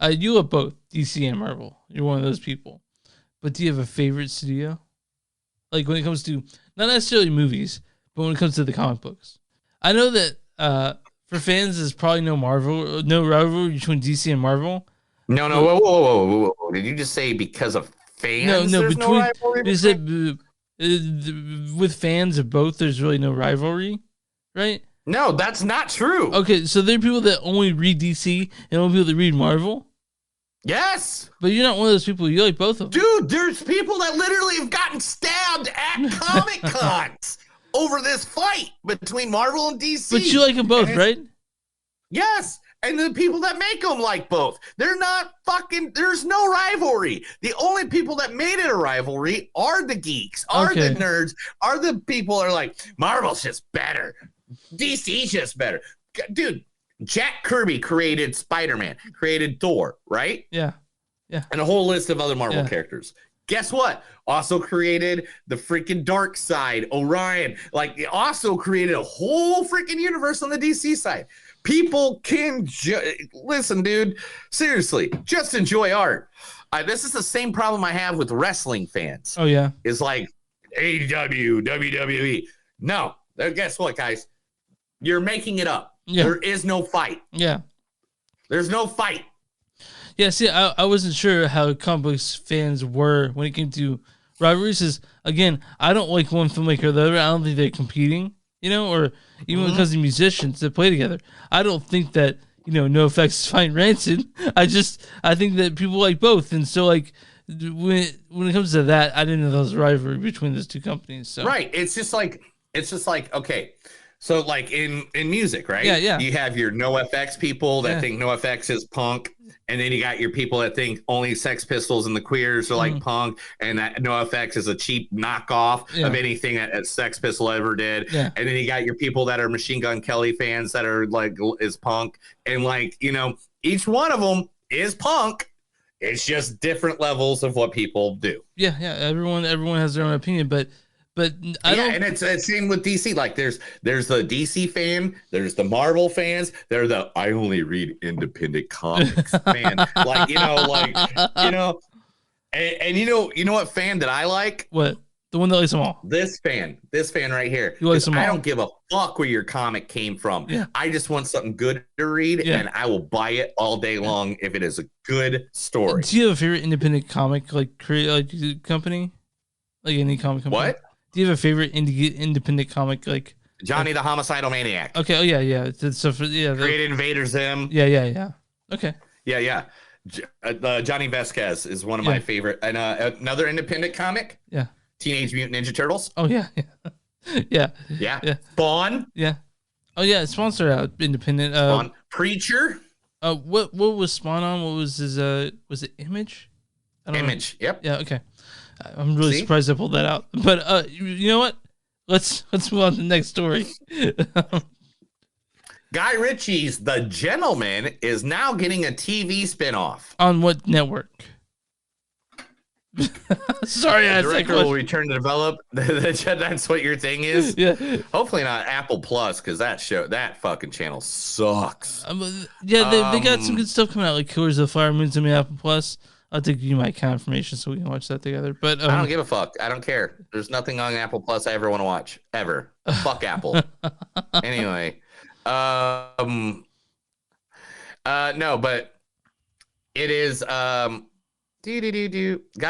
You love both DC and Marvel. You're one of those people. But do you have a favorite studio? Like when it comes to not necessarily movies, but when it comes to the comic books. I know that for fans, there's probably no rivalry between DC and Marvel. No, whoa. Did you just say because of fans? No, there's between rivalry is it with fans of both? There's really no rivalry, right? No, that's not true. Okay, so there are people that only read DC and only people that read Marvel. Yes, but you're not one of those people. You like both of them, dude. There's people that literally have gotten stabbed at Comic Cons over this fight between Marvel and DC. But you like them both, right? Yes, And the people that make them like both. They're not fucking, there's no rivalry. The only people that made it a rivalry are the geeks, are the nerds, are the people that are like, Marvel's just better. DC's just better. Dude, Jack Kirby created Spider-Man, created Thor, right? Yeah. Yeah. And a whole list of other Marvel characters. Guess what? Also created the freaking Dark Side, Orion. Like, it also created a whole freaking universe on the DC side. People can listen, dude. Seriously, just enjoy art. This is the same problem I have with wrestling fans. Oh, yeah. It's like AEW, WWE. No, guess what, guys? You're making it up. Yeah. There is no fight. Yeah. There's no fight. Yeah, see, I wasn't sure how comic books fans were when it came to rivalries. Is again, I don't like one filmmaker or the other. I don't think they're competing, or even when it comes to musicians that play together. I don't think that, NoFX is fighting Rancid. I think that people like both. And so, like, when it comes to that, I didn't know there was a rivalry between those two companies. So. Right. It's just like, okay. So, like, in music, right? Yeah. You have your NoFX people that think NoFX is punk. And then you got your people that think only Sex Pistols and the Queers are like punk, and that NoFX is a cheap knockoff of anything that Sex Pistol ever did. Yeah. And then you got your people that are Machine Gun Kelly fans that are like, is punk. And like, each one of them is punk. It's just different levels of what people do. Yeah. Everyone has their own opinion, but I don't. And it's same with DC. Like there's the DC fan, there's the Marvel fans, they're the I only read independent comics fan. And you know what fan that I like? What? The one that likes them all. This fan right here. You like them all. I don't give a fuck where your comic came from. Yeah. I just want something good to read, and I will buy it all day long if it is a good story. Do you have a favorite independent comic company? Like any comic company? What? Do you have a favorite independent comic like Johnny the Homicidal Maniac? Okay. Oh yeah. So Created Invader Zim. Yeah. Okay. Yeah. Johnny Vasquez is one of my favorite. And another independent comic. Yeah. Teenage Mutant Ninja Turtles. Oh yeah. Yeah. Spawn. Yeah. Oh yeah. Spawn started out independent. Spawn. Preacher. What was Spawn on? What was his? Was it Image? Image. Yep. Yeah. Okay. I'm really surprised I pulled that out. But you know what? Let's move on to the next story. Guy Ritchie's The Gentleman is now getting a TV spinoff. On what network? Sorry, the director will return to develop. That's what your thing is. Yeah. Hopefully not Apple Plus, because that fucking channel sucks. They got some good stuff coming out, like Killers of the Flower Moons on Apple Plus. I'll take you my account information so we can watch that together. But I don't give a fuck. I don't care. There's nothing on Apple Plus I ever want to watch ever. Fuck Apple. Anyway, no, but it is. Guy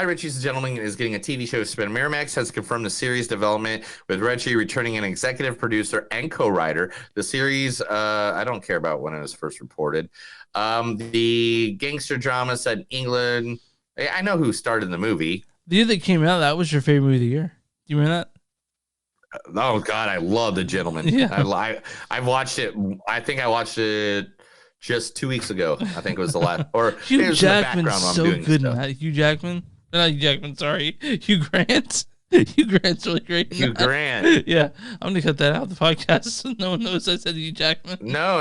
Ritchie's The Gentleman is getting a TV show spin. Miramax has confirmed the series development, with Ritchie returning an executive producer and co-writer. The series, I don't care about when it was first reported. The gangster drama set in England. I know who started the movie. The year that came out, that was your favorite movie of the year. Do you remember that? Oh God, I love The Gentleman. Yeah. I've watched it. I think I watched it just 2 weeks ago. I think it was the last. Or Hugh Jackman's so good in that. Hugh Jackman, not Hugh Jackman. Sorry, Hugh Grant. Hugh Grant's really great. Hugh Grant. Yeah, I'm gonna cut that out of the podcast so no one knows I said Hugh Jackman. No.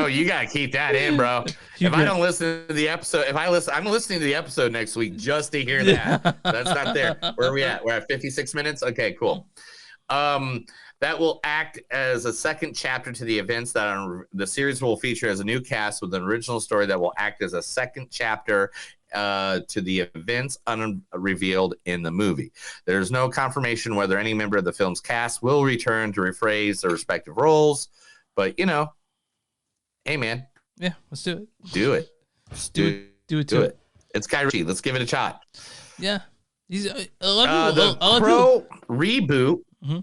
You gotta keep that in, bro. I don't listen to the episode, I'm listening to the episode next week just to hear that. That's not there. Where are we at? We're at 56 minutes. Okay, cool. That will act as a second chapter to the events that the series will feature as a new cast with an original story that will act as a second chapter to the events unrevealed in the movie. There's no confirmation whether any member of the film's cast will return to rephrase their respective roles, but hey man, yeah, let's do it. Do it. Just do it. It's Guy Ritchie. Let's give it a shot. Yeah, he's a lot of people. The Crow reboot. Mm-hmm.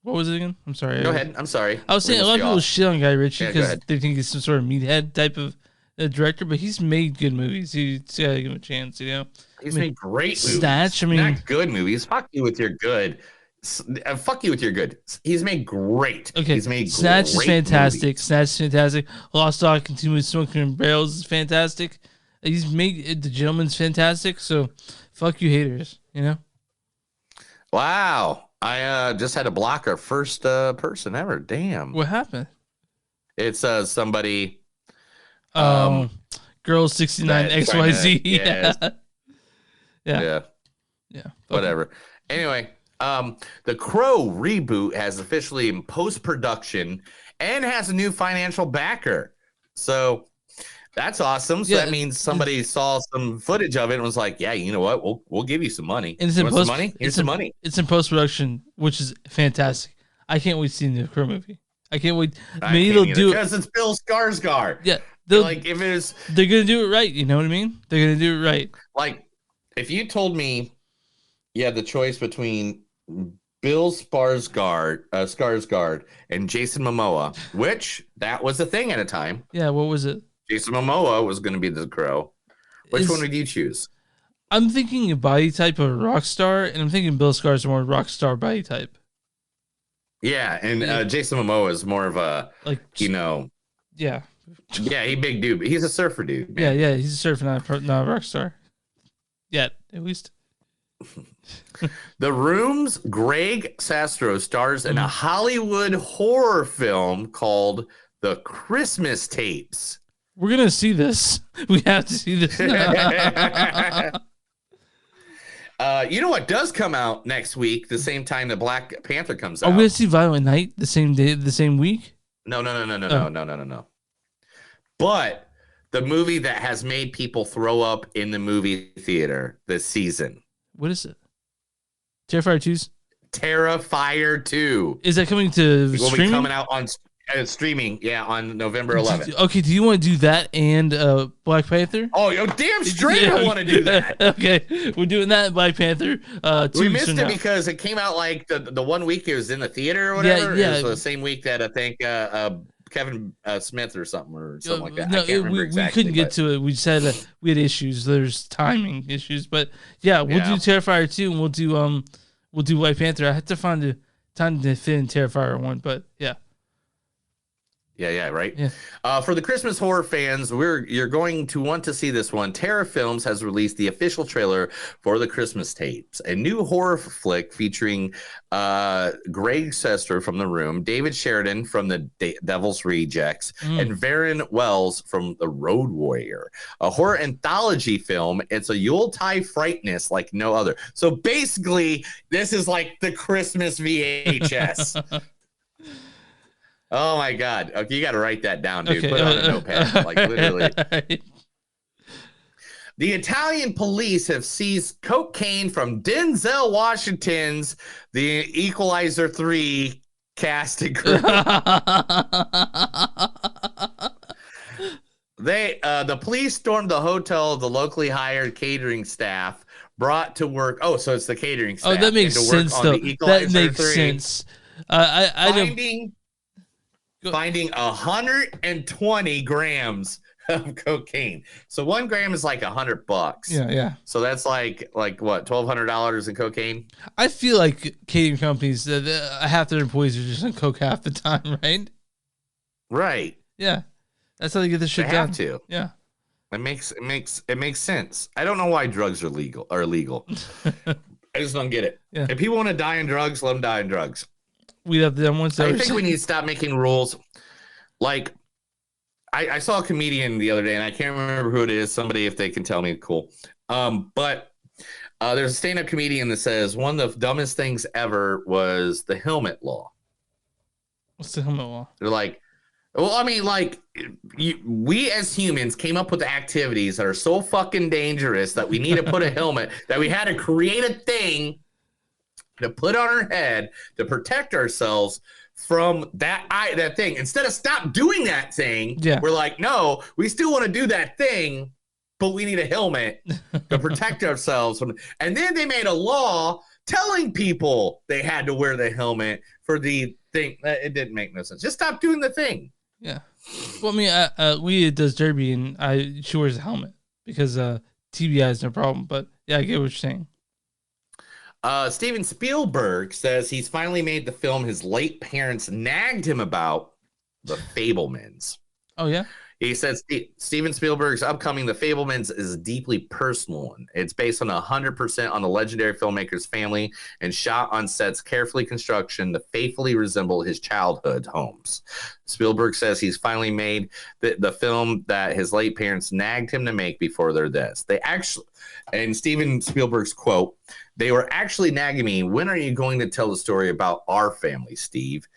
What was it again? I'm sorry. Go ahead. I'm sorry. I was saying a lot of people shit on Guy Ritchie because they think he's some sort of meathead type of director, but he's made good movies. He's got to give him a chance, He's made great movies. Snatch. Not good movies. Fuck you with your good. Fuck you with your good. He's made great. Okay, He's made Snatch is great fantastic. movies. Snatch is fantastic. Lost Dog Continuous Smoking Barrels is fantastic. He's made The Gentleman's fantastic. So, fuck you haters. You know. Wow, I just had to block our first person ever. Damn. What happened? It's somebody. Girl 69 XYZ. Yeah. Yeah. Whatever. Anyway, the Crow reboot has officially in post-production and has a new financial backer. So that's awesome. So that means somebody saw some footage of it and was like, "Yeah, you know what? We'll give you some money. And it's You in want some money? Here's some money." It's in post production, which is fantastic. I can't wait to see the Crow movie. I can't wait. Maybe they'll do it because it's Bill Skarsgård. Yeah, like if it's they're gonna do it right. You know what I mean? They're gonna do it right. Like if you told me you had the choice between Bill Skarsgård and Jason Momoa, which that was a thing at a time. Yeah, what was it? Jason Momoa was going to be the Crow. Which one would you choose? I'm thinking a body type of rock star, and I'm thinking Bill Skarsgård more rock star body type. Yeah, and Jason Momoa is more of a Yeah, he big dude. He's a surfer dude. Man. Yeah, he's a surfer, not a rock star. Yet, at least. The Room's Greg Sestero stars in a Hollywood horror film called The Christmas Tapes. We're gonna see this. We have to see this. You know what does come out next week? The same time that Black Panther comes out. Are we gonna see Violent Night the same day, the same week? No. But the movie that has made people throw up in the movie theater this season. What is it? Terrifier 2's? Terrifier 2. Is that coming to Will streaming? be coming out on streaming, on November 11th. Okay, do you want to do that and Black Panther? Oh, damn straight I want to do that. Okay, we're doing that Black Panther 2 We weeks missed from it now. because it came out like the 1 week it was in the theater or whatever. Yeah. It was the same week that I think Kevin Smith or something like that. No, I can't remember exactly. we couldn't get to it. We said we had issues. There's timing issues, but we'll do Terrifier 2 and we'll do White Panther. I had to find the time to fit in Terrifier 1, but yeah. Yeah, right. Yeah. For the Christmas horror fans, you're going to want to see this one. Terra Films has released the official trailer for the Christmas Tapes, a new horror flick featuring Greg Sestero from The Room, David Sheridan from The Devil's Rejects, and Varen Wells from The Road Warrior. A horror anthology film. It's a Yuletide frightness like no other. So basically, this is like the Christmas VHS. Oh my God! Okay, you got to write that down, dude. Okay. Put it on a notepad, like literally. Right. The Italian police have seized cocaine from Denzel Washington's The Equalizer 3 cast and crew. The police stormed the hotel of the locally hired catering staff brought to work. Oh, so it's the catering staff. Oh, that makes sense, though. That makes sense. Finding 120 grams of cocaine. So 1 gram is like $100. Yeah. So that's like what, $1,200 in cocaine? I feel like catering companies, half their employees are just on coke half the time, right? Right. Yeah, that's how they get this shit They done. have to. Yeah, it makes sense. I don't know why drugs are legal. I just don't get it. Yeah. If people want to die in drugs, let them die in drugs. We have them once. I think we need to stop making rules. Like, I saw a comedian the other day, and I can't remember who it is. Somebody, if they can tell me, cool. But there's a stand-up comedian that says one of the dumbest things ever was the helmet law. What's the helmet law? They're like, well, I mean, like, we as humans came up with activities that are so fucking dangerous that we need to put a helmet, that we had to create a thing to put on our head to protect ourselves from that thing. Instead of stop doing that thing, we're like, no, we still want to do that thing, but we need a helmet to protect ourselves from. And then they made a law telling people they had to wear the helmet for the thing. It didn't make no sense. Just stop doing the thing. Yeah. Well, I mean, Leah does derby, and she wears a helmet because TBI is no problem. But yeah, I get what you're saying. Steven Spielberg says he's finally made the film his late parents nagged him about, The Fablemans. Oh, yeah? He says Steven Spielberg's upcoming The Fablemans is a deeply personal one. It's based on 100% on the legendary filmmaker's family and shot on sets carefully construction to faithfully resemble his childhood homes. Spielberg says he's finally made the film that his late parents nagged him to make before their deaths. They actually, and Steven Spielberg's quote, "They were actually nagging me, when are you going to tell the story about our family, Steve?"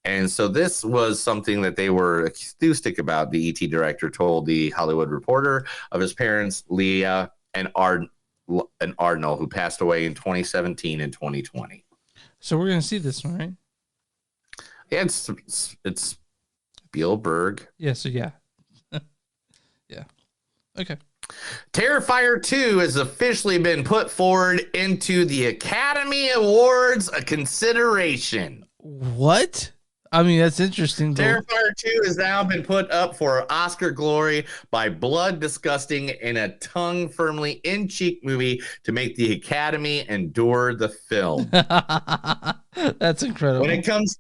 And so this was something that they were enthusiastic about. The ET director told the Hollywood Reporter of his parents, Leah and Arnold, who passed away in 2017 and 2020. So we're going to see this one, right? Yeah, it's Spielberg. Yeah, so yeah. Yeah. Okay. Terrifier 2 has officially been put forward into the Academy Awards a consideration. What? I mean, that's interesting. Terrifier 2 has now been put up for Oscar glory by blood disgusting in a tongue firmly in cheek movie to make the Academy endure the film. That's incredible. When it comes,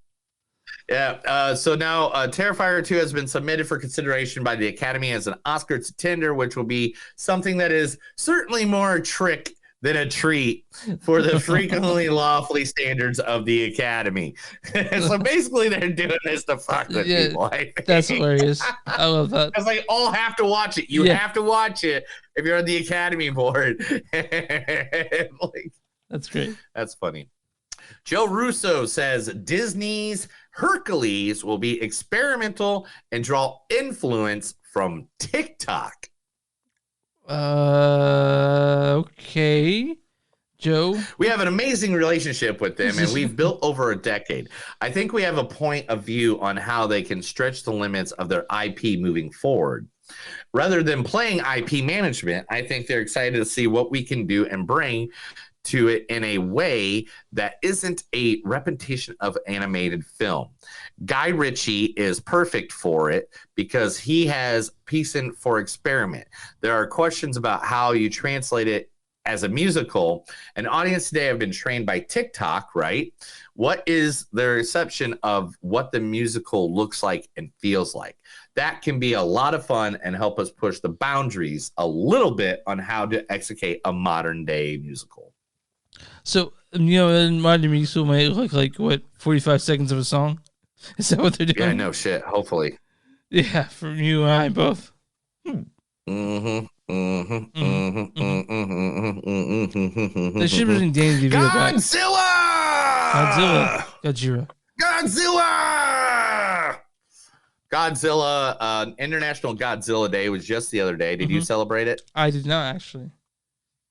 so now Terrifier 2 has been submitted for consideration by the Academy as an Oscar contender, which will be something that is certainly more a trick than a treat for the frequently lawfully standards of the Academy. So basically, they're doing this to fuck with people. That's hilarious. I love that. Because they all have to watch it. You have to watch it if you're on the Academy board. That's great. That's funny. Joe Russo says Disney's Hercules will be experimental and draw influence from TikTok. Okay, Joe. We have an amazing relationship with them, and we've built over a decade. I think we have a point of view on how they can stretch the limits of their IP moving forward. Rather than playing IP management, I think they're excited to see what we can do and bring to it in a way that isn't a repetition of animated film. Guy Ritchie is perfect for it because he has piece in for experiment. There are questions about how you translate it as a musical. An audience today have been trained by TikTok, right? What is their reception of what the musical looks like and feels like? That can be a lot of fun and help us push the boundaries a little bit on how to execute a modern day musical. So, you know, in modern musical might look like what, 45 seconds of a song? Is that what they're doing? Yeah, no shit. Hopefully. Yeah, from you and I both. They should have been Danny DeVito back. Godzilla. International Godzilla Day was just the other day. Did you celebrate it? I did not, actually.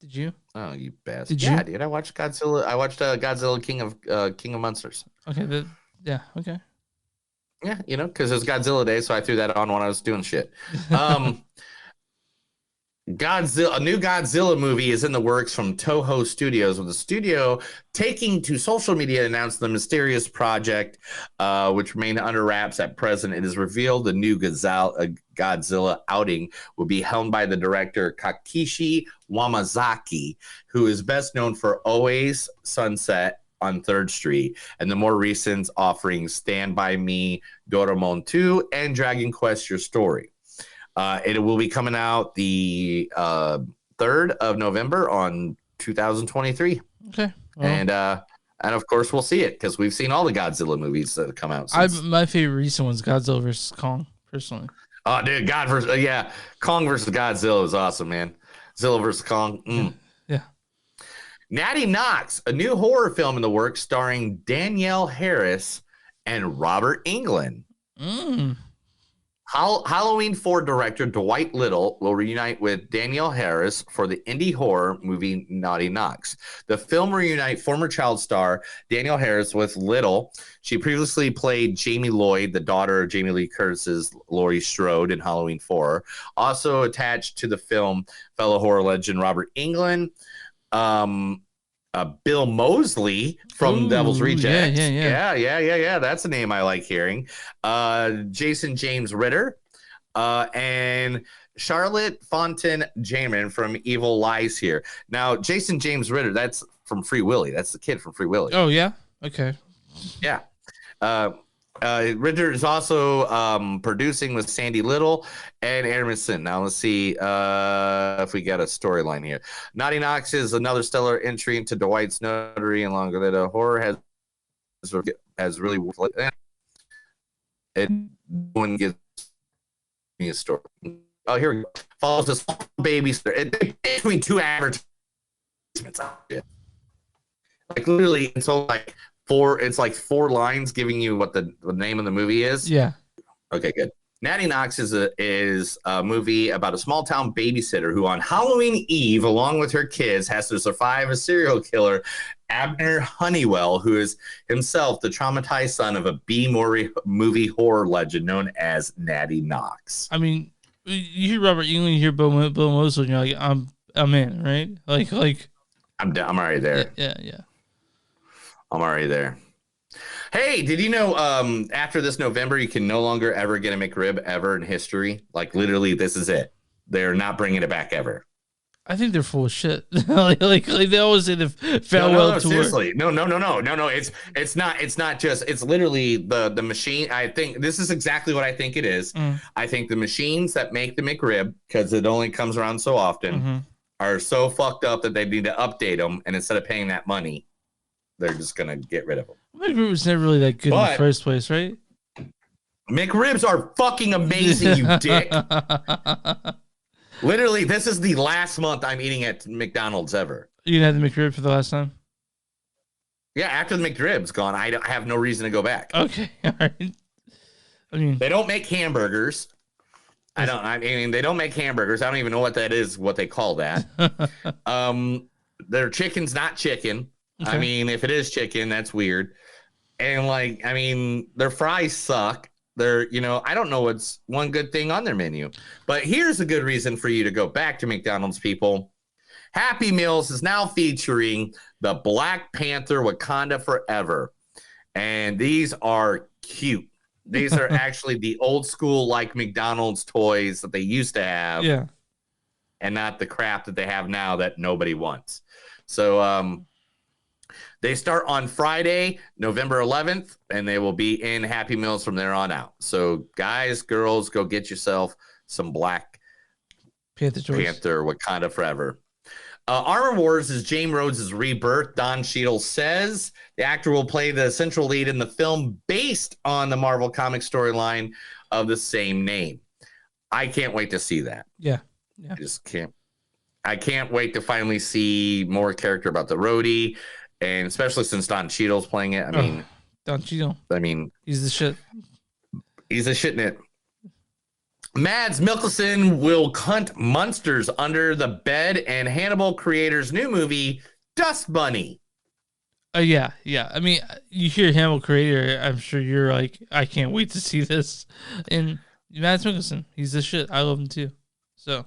Did you? Oh, you bastard! Did you? Yeah, dude. I watched Godzilla. I watched Godzilla King of Monsters. Okay. Okay. Yeah, you know, because it was Godzilla Day, so I threw that on when I was doing shit. Godzilla, a new Godzilla movie is in the works from Toho Studios, with the studio taking to social media to announce the mysterious project, which remained under wraps at present. It is revealed the new Godzilla outing will be helmed by the director Kakishi Wamazaki, who is best known for Always Sunset on 3rd Street and the more recent offerings Stand By Me, Doraemon 2, and Dragon Quest Your Story. It will be coming out the 3rd of November on 2023. Okay. Well, and of course we'll see it because we've seen all the Godzilla movies that have come out since. My favorite recent one's Godzilla vs. Kong, personally. Oh, dude, Kong versus Godzilla is awesome, man. Zilla versus Kong. Yeah. Natty Knox, a new horror film in the works starring Danielle Harris and Robert Englund. Halloween 4 director Dwight Little will reunite with Danielle Harris for the indie horror movie Naughty Knox. The film will reunite former child star Danielle Harris with Little. She previously played Jamie Lloyd, the daughter of Jamie Lee Curtis's Laurie Strode in Halloween 4. Also attached to the film, fellow horror legend Robert Englund, Bill Moseley from Devil's Rejects. Yeah. That's a name I like hearing. Jason James Ritter, and Charlotte Fontaine Jamin from Evil Lies here. Now, Jason James Ritter, that's from Free Willy. That's the kid from Free Willy. Oh yeah. Okay. Yeah. Ritter is also producing with Sandy Little and Emerson. Now let's see if we got a storyline here. Naughty Knox is another stellar entry into Dwight's Notary and longer that horror has really it one gives me a story. Oh, here we go. Follows this babysitter between two advertisements. Like literally, it's so like four lines giving you what the name of the movie is. Yeah. Okay, good. Natty Knox is a movie about a small town babysitter who on Halloween Eve, along with her kids, has to survive a serial killer, Abner Honeywell, who is himself the traumatized son of a B-movie horror legend known as Natty Knox. I mean, you hear Robert Englund, you hear Bill Mosley, and you're like, I'm in, right? Like I'm already there. Yeah. I'm already there. Hey, did you know after this November, you can no longer ever get a McRib ever in history? Like, literally, this is it. They're not bringing it back ever. I think they're full of shit. like they always say the farewell tour. Seriously. No. It's not just, it's literally the machine. I think this is exactly what I think it is. I think the machines that make the McRib, because it only comes around so often, are so fucked up that they need to update them. And instead of paying that money, they're just going to get rid of them. McRib was never really that good in the first place, right? McRibs are fucking amazing, you dick. Literally, this is the last month I'm eating at McDonald's ever. You didn't have the McRib for the last time? Yeah, after the McRib's gone, I have no reason to go back. Okay, all right. I mean, they don't make hamburgers. I mean, they don't make hamburgers. I don't even know what that is, what they call that. Their chicken's not chicken. Okay. I mean, if it is chicken, that's weird. And like, I mean, their fries suck. They're, I don't know what's one good thing on their menu. But here's a good reason for you to go back to McDonald's, people. Happy Meals is now featuring the Black Panther Wakanda Forever. And these are cute. These are actually the old school, like McDonald's toys that they used to have. Yeah. And not the crap that they have now that nobody wants. So, they start on Friday, November 11th, and they will be in Happy Meals from there on out. So, guys, girls, go get yourself some Black Panther Wakanda Forever. Armor Wars is James Rhodes' rebirth. Don Cheadle says the actor will play the central lead in the film based on the Marvel comic storyline of the same name. I can't wait to see that. Yeah. I just can't. I can't wait to finally see more character about the roadie. And especially since Don Cheadle's playing it. I mean, Don Cheadle. I mean, he's the shit. He's a shit in it. Mads Mikkelsen will hunt monsters under the bed in Hannibal creator's new movie, Dust Bunny. Yeah. I mean, you hear Hannibal creator, I'm sure you're like, I can't wait to see this. And Mads Mikkelsen, he's the shit. I love him too. So.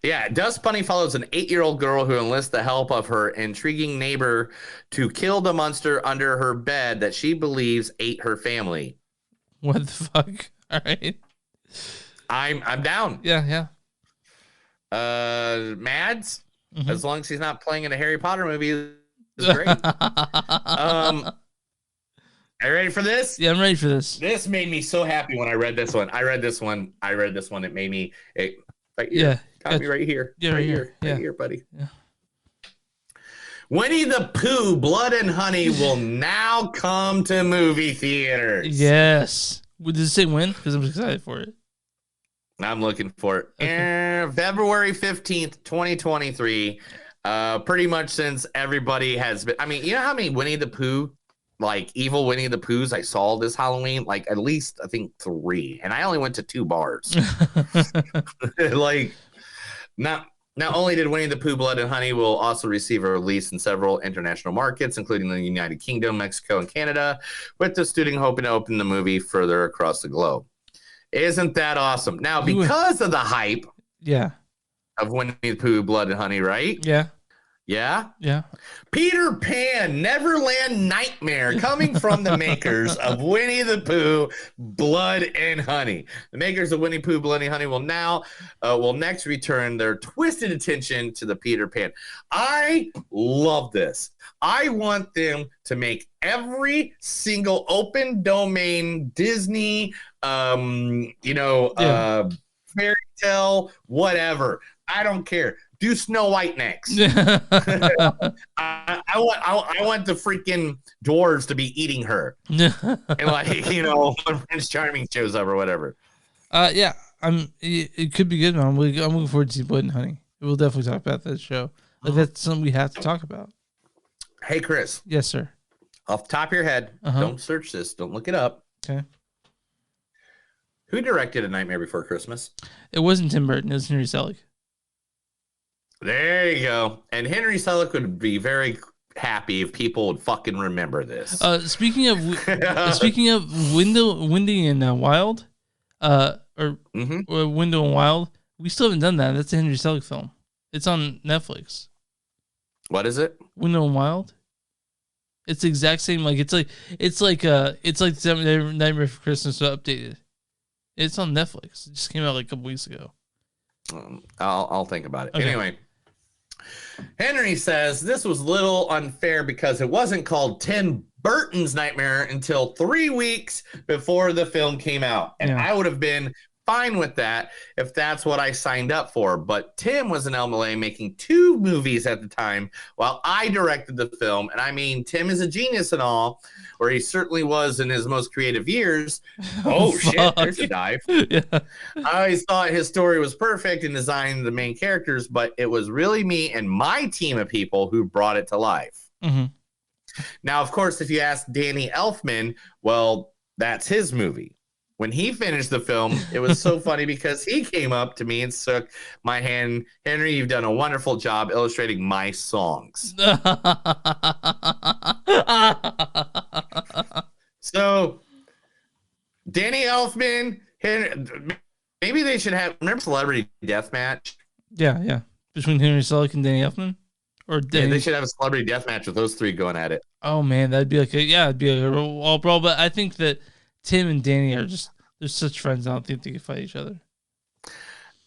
Yeah, Dust Bunny follows an 8-year-old girl who enlists the help of her intriguing neighbor to kill the monster under her bed that she believes ate her family. What the fuck? All right. I'm down. Yeah. Mads, as long as he's not playing in a Harry Potter movie, is great. Are you ready for this? Yeah, I'm ready for this. This made me so happy when I read this one. It made me got me right here. Yeah, right here, buddy. Yeah. Winnie the Pooh, Blood and Honey will now come to movie theaters. Yes. Does it say when? Because I'm excited for it. I'm looking for it. Okay. February 15th, 2023. Pretty much since everybody has been. I mean, you know how many Winnie the Pooh, like evil Winnie the Poohs I saw this Halloween? Like at least, I think 3. And I only went to 2 bars. Like, not only did Winnie the Pooh, Blood and Honey will also receive a release in several international markets, including the United Kingdom, Mexico, and Canada, with the studio hoping to open the movie further across the globe. Isn't that awesome? Now, because of the hype of Winnie the Pooh, Blood and Honey, right? Yeah. Yeah? Yeah. Peter Pan, Neverland Nightmare, coming from the makers of Winnie the Pooh, Blood and Honey. The makers of Winnie the Pooh, Blood and Honey will next return their twisted attention to the Peter Pan. I love this. I want them to make every single open domain Disney, fairy tale, whatever. I don't care. Do Snow White next. I want the freaking dwarves to be eating her, and when Prince Charming shows up or whatever. Yeah, it could be good. I'm looking forward to see Blood and Honey. We'll definitely talk about that show. Like, that's something we have to talk about. Hey, Chris. Yes, sir. Off the top of your head, don't search this. Don't look it up. Okay. Who directed A Nightmare Before Christmas? It wasn't Tim Burton. It was Henry Selick. There you go. And Henry Selick would be very happy if people would fucking remember this. Speaking of Windy and Wild, or Window and Wild, we still haven't done that. That's a Henry Selick film. It's on Netflix. What is it? Window and Wild. It's the exact same. It's like Nightmare Before Christmas updated. It's on Netflix. It just came out like a couple weeks ago. I'll think about it. Okay. Anyway, Henry says this was a little unfair because it wasn't called Tim Burton's Nightmare until 3 weeks before the film came out. And I would have been fine with that if that's what I signed up for. But Tim was in LA making 2 movies at the time while I directed the film. And I mean, Tim is a genius and all, or he certainly was in his most creative years. Oh, shit, there's a dive. Yeah. I always thought his story was perfect in designing the main characters, but it was really me and my team of people who brought it to life. Mm-hmm. Now, of course, if you ask Danny Elfman, well, that's his movie. When he finished the film, it was so funny because he came up to me and shook my hand. Henry, you've done a wonderful job illustrating my songs. So, Danny Elfman, Henry, maybe they should remember Celebrity Deathmatch? Yeah. Between Henry Selick and Danny Elfman? Or Danny... Yeah, they should have a Celebrity Deathmatch with those 3 going at it. Oh, man, that'd be it'd be a all brawl. But I think that Tim and Danny they're such friends. I don't think they can fight each other.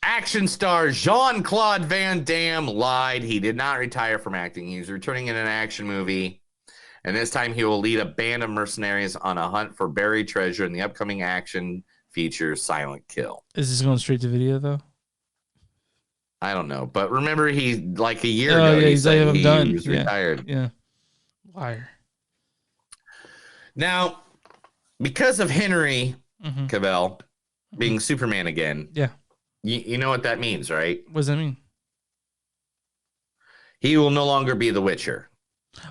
Action star Jean-Claude Van Damme lied. He did not retire from acting. He's returning in an action movie. And this time he will lead a band of mercenaries on a hunt for buried treasure in the upcoming action feature Silent Kill. Is this going straight to video, though? I don't know. But remember, a year ago, he said he was retired. Yeah. Liar. Now, because of Henry Cavill being Superman again, you know what that means, right? What does that mean? He will no longer be the Witcher.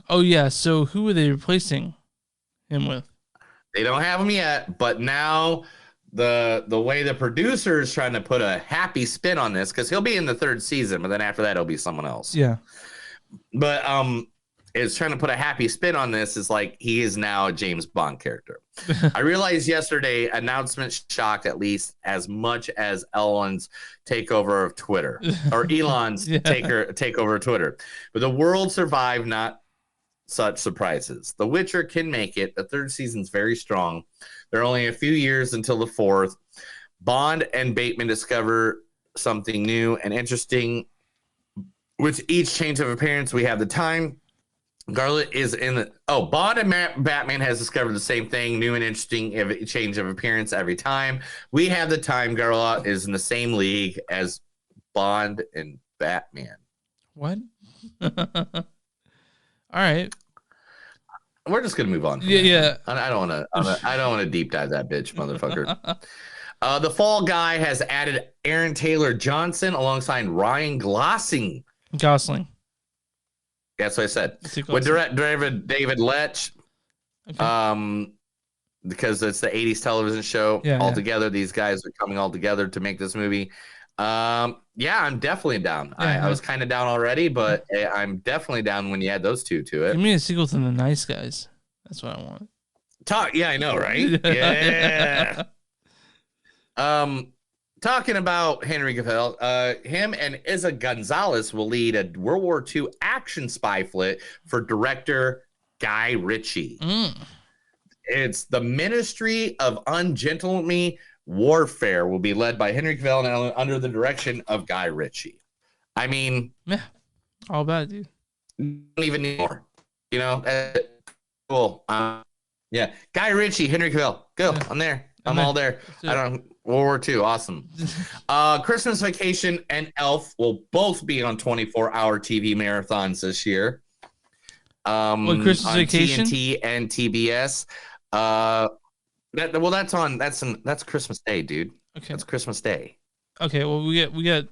Oh, yeah. So who are they replacing him with? They don't have him yet, but now the way the producer is trying to put a happy spin on this, because he'll be in the 3rd season, but then after that, it'll be someone else. Yeah. But is trying to put a happy spin on this is like he is now a James Bond character. I realized yesterday announcement shocked at least as much as Elon's takeover of Twitter or Elon's takeover of Twitter. But the world survived not such surprises. The Witcher can make it. The 3rd season's very strong. There are only a few years until the 4th. Bond and Bateman discover something new and interesting. With each change of appearance, we have the time. Garlet is in the Bond and Batman has discovered the same thing, new and interesting change of appearance every time. We have the time. Garlet is in the same league as Bond and Batman. What? All right. We're just gonna move on. Yeah. I don't want to deep dive that bitch, motherfucker. The Fall Guy has added Aaron Taylor Johnson alongside Ryan Gosling. That's what I said. With David Lech, because it's the 80s television show all together. These guys are coming all together to make this movie. I'm definitely down. I was kind of down already, but I'm definitely down when you add those 2 to it. Give me a sequel to The Nice Guys. That's what I want. Yeah, I know, right? Yeah. talking about Henry Cavill, him and Isa Gonzalez will lead a World War II action spy flick for director Guy Ritchie. It's the Ministry of Ungentlemanly Warfare will be led by Henry Cavill and under the direction of Guy Ritchie. I mean, yeah, all about it, dude. Don't even need more. You know, cool. Yeah, Guy Ritchie, Henry Cavill, go. Yeah. I'm there. I'm all there. I don't. World War II, awesome. Christmas Vacation and Elf will both be on 24-hour TV marathons this year. Christmas on Vacation, TNT and TBS. That's Christmas Day, dude. Okay, that's Christmas Day. Okay, well we got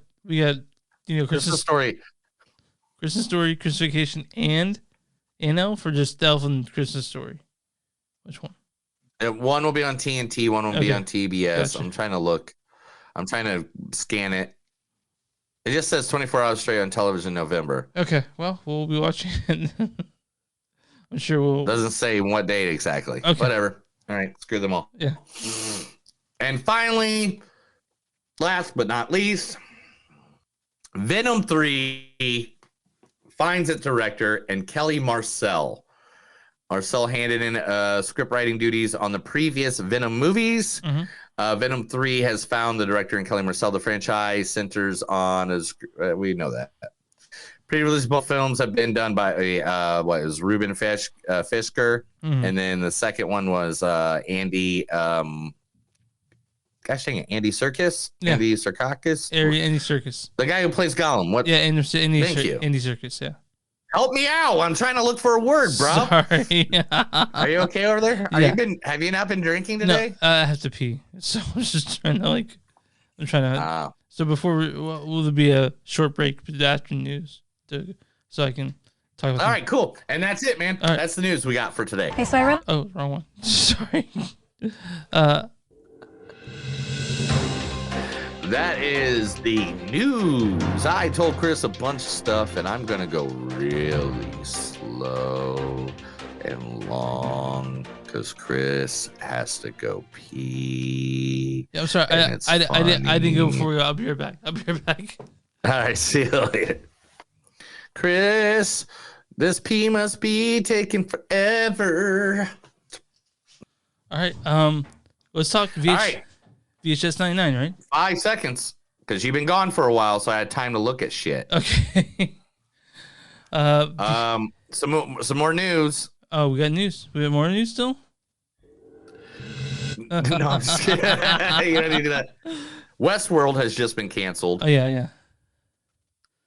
Christmas Story, Christmas Vacation, and Elf, or just Elf and Christmas Story. Which one? One will be on TNT, one will be on TBS. Gotcha. I'm trying to look. I'm trying to scan it. It just says 24 hours straight on television November. Okay, well, we'll be watching it. I'm sure we'll. Doesn't say what date exactly. Okay. Whatever. All right, screw them all. Yeah. And finally, last but not least, Venom 3 finds its director, and Kelly Marcel. Marcel handed in script writing duties on the previous Venom movies. Venom 3 has found the director and Kelly Marcel. The franchise centers on, we know that. Pre-release both films have been done by Ruben Fisker, and then the second one was Andy. Andy Serkis. Yeah. Andy Serkakis. Andy Serkis. The guy who plays Gollum. What? Yeah, Andy Serkis. Yeah. Help me out! I'm trying to look for a word, bro. Sorry. Are you okay over there? Have you not been drinking today? No, I have to pee. So I'm just trying to I'm trying to. So before will there be a short break after news, so I can talk about. All right, cool. And that's it, man. All right. That's the news we got for today. Hey, so I really. Oh, wrong one. Sorry. That is the news. I told Chris a bunch of stuff, and I'm going to go really slow and long because Chris has to go pee. Yeah, I'm sorry. I didn't go before we go. I'll be right back. All right, see you later. Chris, this pee must be taking forever. All right. Let's talk VHS 99, right? 5 seconds, because you've been gone for a while, so I had time to look at shit. Okay. Some more news. Oh, we got news. We have more news still? No, I'm just kidding. You don't need to do that. Westworld has just been canceled. Oh, yeah.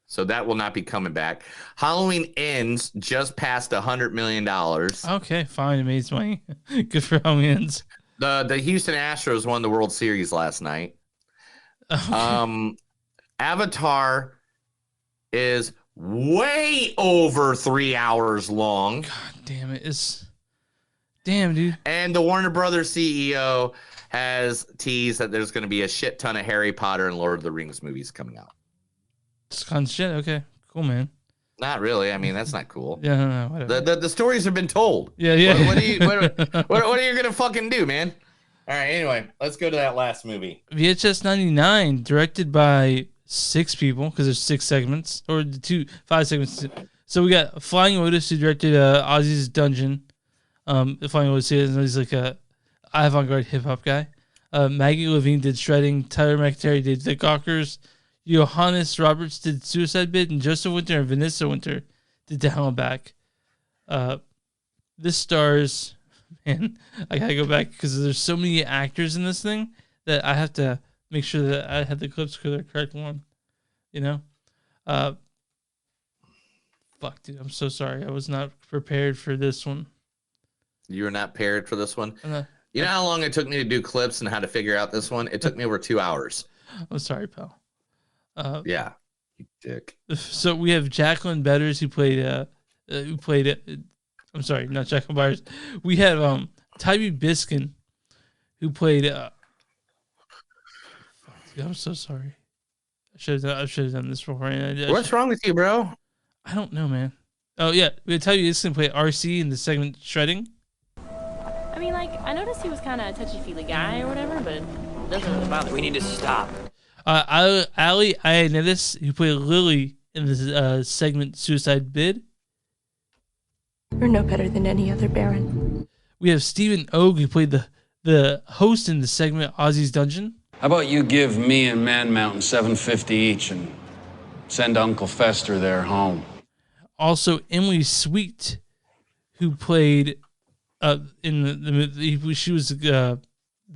So that will not be coming back. Halloween Ends just passed $100 million. Okay, fine. It made money. Good for Halloween Ends. The Houston Astros won the World Series last night. Okay. Avatar is way over 3 hours long. God damn it. Damn, dude. And the Warner Brothers CEO has teased that there's going to be a shit ton of Harry Potter and Lord of the Rings movies coming out. It's kind of shit. Okay, cool, man. Not really. I mean, that's not cool. Yeah, no, whatever. The stories have been told. Yeah. What are you gonna fucking do, man? All right. Anyway, let's go to that last movie. VHS 99, directed by 6 people because there's 6 segments or 5 segments. So we got Flying Lotus, who directed Ozzy's Dungeon. Flying Lotus, he's like a avant-garde hip hop guy. Maggie Levine did Shredding. Tyler McTerry did The Gawkers. Johannes Roberts did Suicide Bit, and Joseph Winter and Vanessa Winter did Down and Back. This stars, man, I gotta go back because there's so many actors in this thing that I have to make sure that I had the clips for the correct one. You know? Fuck, dude, I'm so sorry. I was not prepared for this one. You were not prepared for this one? You know how long it took me to do clips and how to figure out this one? It took me over 2 hours. I'm sorry, pal. Yeah, you dick. So we have Jacqueline Betters who played I'm sorry, not Jacqueline Betters. We have Tybee Biskin who played I'm so sorry. I should have done this before. What's wrong with you, bro? I don't know, man. Oh yeah, we have Tybee Biskin play RC in the segment Shredding. I mean, I noticed he was kind of a touchy-feely guy or whatever, but it doesn't really bother me. We need to stop. Ali Ioannidis, who played Lily in this segment Suicide Bid. You're no better than any other Baron. We have Stephen Ogg, who played the host in the segment Ozzy's Dungeon. How about you give me and Man Mountain $750 each and send Uncle Fester there home? Also, Emily Sweet, who played in the she was the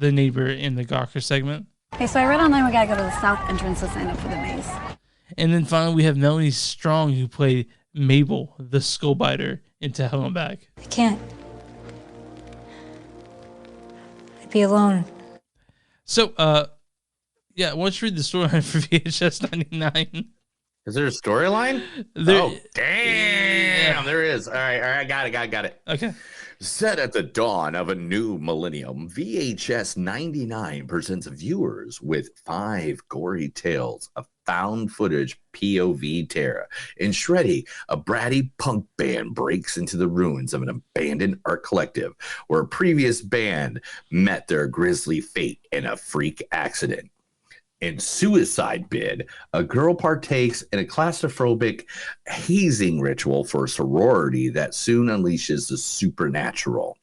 neighbor in the Gawker segment. Okay, so I read online we gotta go to the south entrance to sign up for the maze. And then finally, we have Melanie Strong, who played Mabel, the Skullbiter, in To Hell and Back. I can't. I'd be alone. So, yeah, why don't you read the storyline for VHS 99? Is there a storyline? Oh, damn. There is. All right. Got it. Okay. Set at the dawn of a new millennium, VHS 99 presents viewers with 5 gory tales of found footage POV terror. In Shreddy, a bratty punk band breaks into the ruins of an abandoned art collective where a previous band met their grisly fate in a freak accident. In Suicide Bid, a girl partakes in a claustrophobic hazing ritual for a sorority that soon unleashes the supernatural.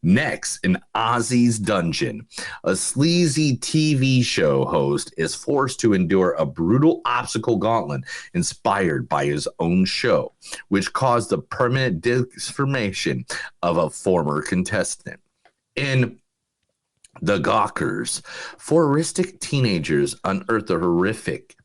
Next, in Ozzy's Dungeon, a sleazy TV show host is forced to endure a brutal obstacle gauntlet inspired by his own show, which caused the permanent disformation of a former contestant. In The Gawkers, 4-ristic teenagers unearth the horrific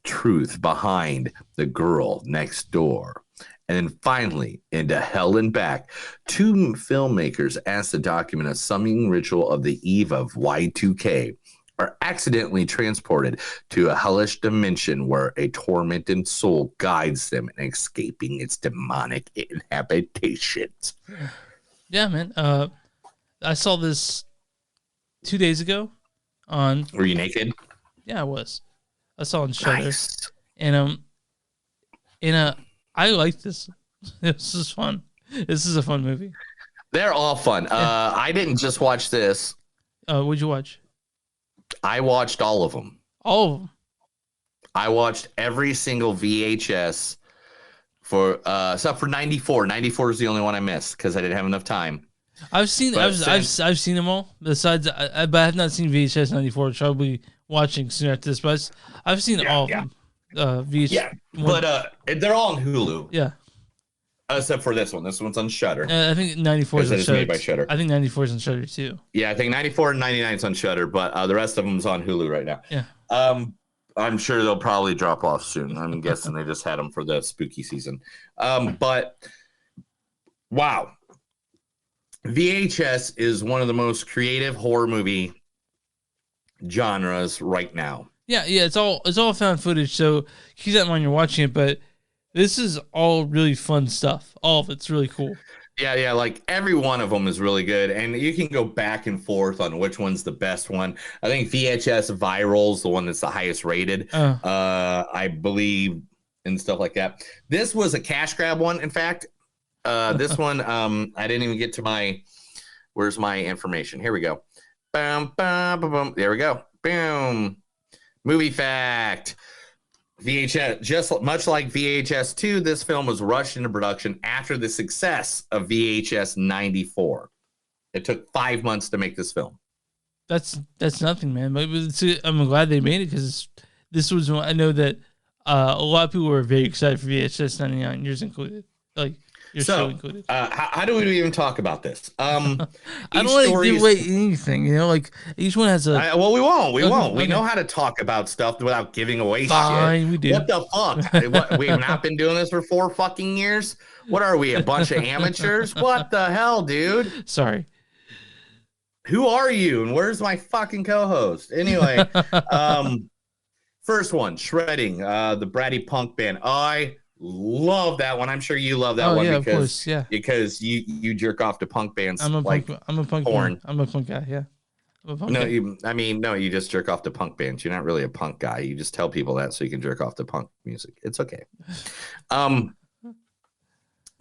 truth behind the girl next door. And then finally, into Hell and Back, 2 filmmakers asked to document a summoning ritual of the eve of Y2K are accidentally transported to a hellish dimension where a tormented soul guides them in escaping its demonic inhabitations. Yeah, man. I saw this 2 days ago on. Were you naked? Yeah, I was. I saw it on Shudder. Nice. And I like this. This is fun. This is a fun movie. They're all fun. Yeah. I didn't just watch this. What'd you watch? I watched all of them. All of them. I watched every single VHS for except for 94. 94 is the only one I missed because I didn't have enough time. I've seen them all. Besides, but I have not seen VHS 94. Which I'll be watching soon after this. But I've seen all of them. VHS. Yeah, but they're all on Hulu. Yeah. Except for this one. This one's on Shudder. I think 94 is on Shudder. Made by Shudder. I think 94 is on Shudder too. Yeah, I think 94 and 99 is on Shudder, but the rest of them's on Hulu right now. Yeah. I'm sure they'll probably drop off soon. I'm guessing they just had them for the spooky season. But wow. VHS is one of the most creative horror movie genres right now. Yeah, it's all found footage, so keep that in mind when you're watching it, but this is all really fun stuff. All of it's really cool. Yeah, like every one of them is really good, and you can go back and forth on which one's the best one. I think VHS Viral's the one that's the highest rated, I believe, and stuff like that. This was a cash grab one, in fact. This one, I didn't even get to where's my information? Here we go. Boom, boom, boom, boom. There we go. Boom. Movie fact. VHS, just much like VHS 2, this film was rushed into production after the success of VHS 94. It took 5 months to make this film. That's nothing, man. But I'm glad they made it because this was one I know that a lot of people were very excited for VHS 99, yours included. Like you're so included. How do we even talk about this? I don't want to give away anything. You know, like each one has a. Well, we won't. We won't. We okay. know how to talk about stuff without giving away Fine, shit. We do. What the fuck? We've not been doing this for 4 fucking years. What are we? A bunch of amateurs? What the hell, dude? Sorry. Who are you? And where's my fucking co-host? Anyway, first one, Shredding, the bratty punk band. I love that one. I'm sure you love that one of course, because you jerk off to punk bands. I'm a punk porn. I'm a punk guy. Yeah. You just jerk off to punk bands. You're not really a punk guy. You just tell people that so you can jerk off to punk music. It's okay.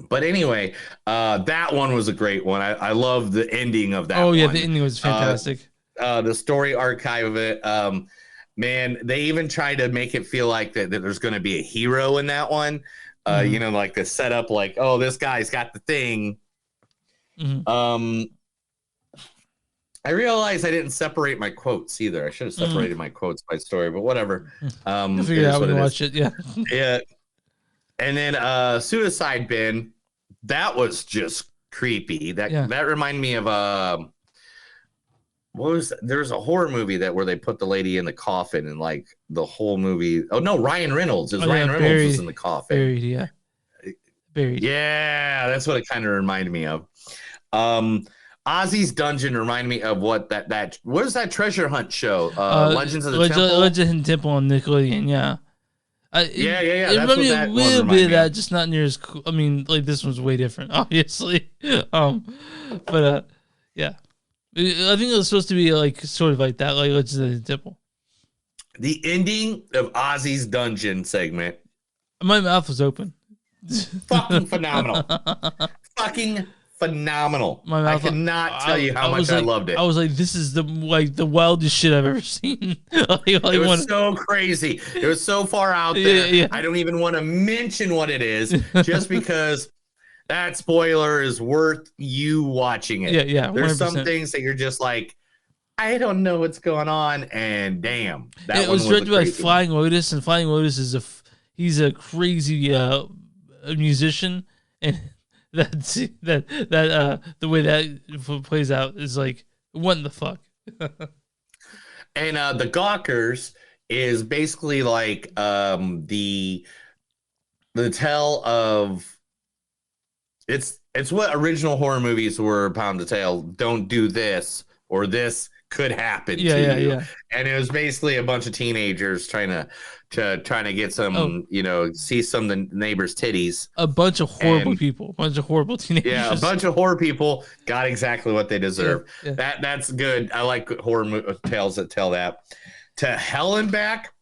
But anyway, that one was a great one. I love the ending of that. Oh yeah, the ending was fantastic. The story archive of it. Man, they even try to make it feel like that there's going to be a hero in that one. You know, like the setup, like, oh, this guy's got the thing. I realized I didn't separate my quotes either. I should have separated my quotes by story, but whatever. You'll figure it out when you watch it. Yeah. Yeah. And then Suicide Bin, that was just creepy. That reminded me of there's a horror movie where they put the lady in the coffin and like the whole movie. Oh no, Ryan Reynolds. Ryan Reynolds was in the coffin. Buried, yeah. Buried. Yeah, that's what it kind of reminded me of. Ozzy's Dungeon reminded me of what is that treasure hunt show? Legends of the Temple. Legends of the Temple on Nickelodeon, yeah. Yeah. It reminded me a little bit of that, just not near as cool. I mean, like this one's way different, obviously. But yeah. I think it was supposed to be like sort of like that, like Legends of the Temple. The ending of Ozzy's Dungeon segment. My mouth was open. Fucking phenomenal. Fucking phenomenal. I cannot tell you how much I loved it. I was like, this is the wildest shit I've ever seen. It was so crazy. It was so far out there. Yeah. I don't even want to mention what it is, just because that spoiler is worth you watching it. Yeah. 100%. There's some things that you're just like, I don't know what's going on, and damn, it was directed by Flying Lotus, and Flying Lotus is he's a crazy musician, and that the way that plays out is like, what in the fuck? And the Gawkers is basically like the tale of it's what original horror movies were, pound the tale. Don't do this, or this could happen to you. Yeah. And it was basically a bunch of teenagers trying to get some, see some of the neighbors' titties. A bunch of horrible people, a bunch of horrible teenagers. Yeah, a bunch of horror people got exactly what they deserve. Yeah. That's good. I like horror tales that tell that. To Hell and Back,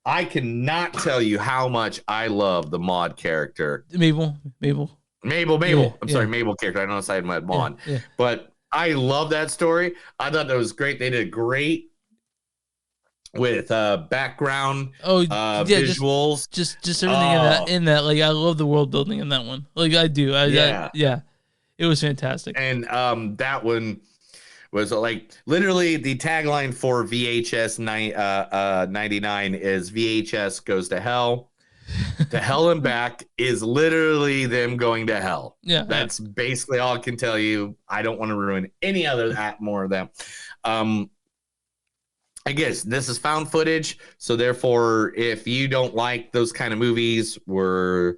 I cannot tell you how much I love the Maud character. Mabel. Yeah, I'm sorry, Mabel character. I know I said Maud, but I love that story. I thought that was great. They did great with background, visuals, just everything in that. Like, I love the world building in that one. Like, I do. Yeah, it was fantastic. And that one was like literally the tagline for VHS 99 is VHS goes to hell. To Hell and Back is literally them going to hell. Yeah, that's basically all I can tell you. I don't want to ruin any more of them. I guess this is found footage, so therefore, if you don't like those kind of movies where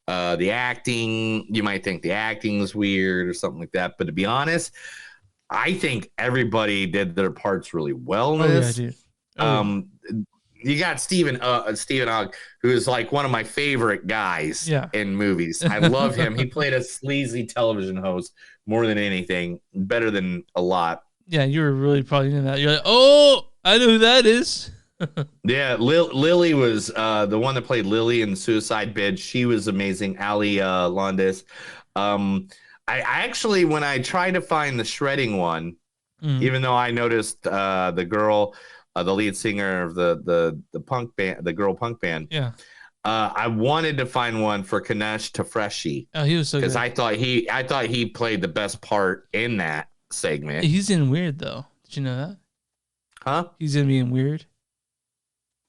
the acting, you might think the acting is weird or something like that. But to be honest, I think everybody did their parts really well in this. You got Stephen Ogg, who is like one of my favorite guys in movies. I love him. He played a sleazy television host more than anything, better than a lot. Yeah, you were really probably into that. You're like, oh, I know who that is. Yeah, Lily was the one that played Lily in Suicide Bid. She was amazing. Ali Landis. I actually, when I tried to find the shredding one, even though I noticed the girl, the lead singer of the punk band, the girl punk band. Yeah. I wanted to find one for Kanesh Tafreshi. Oh, he was so good. Because I thought he played the best part in that segment. He's in Weird though. Did you know that? Huh? He's gonna be in Weird.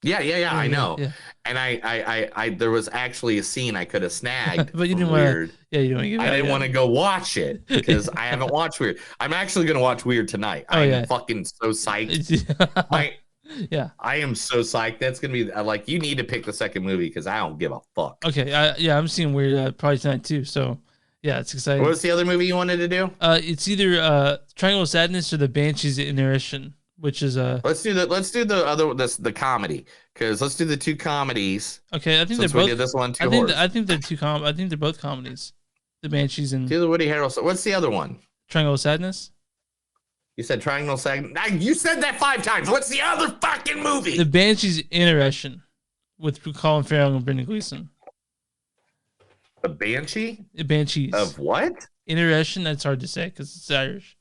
Yeah, I know. Yeah. And I there was actually a scene I could have snagged. But you didn't want to. Yeah, you don't. I didn't want to go watch it because I haven't watched Weird. I'm actually gonna watch Weird tonight. I'm fucking so psyched. I am so psyched. That's gonna be like, you need to pick the second movie because I don't give a fuck. Okay, I'm seeing Weird probably tonight too. So yeah, it's exciting. What was the other movie you wanted to do? It's either Triangle of Sadness or The Banshees of Inisherin, which is let's do the comedy, because let's do the two comedies. Okay, I think they're both. We did this one too. I think they're I think they're both comedies. The Banshees and do the Woody Harrelson. What's the other one? Triangle of Sadness. You said Triangle of Sadness. You said that 5 times. What's the other fucking movie? The Banshees of Inisherin with Colin Farrell and Brendan Gleeson. The Banshee? The Banshees. Of what? Inisherin. That's hard to say because it's Irish.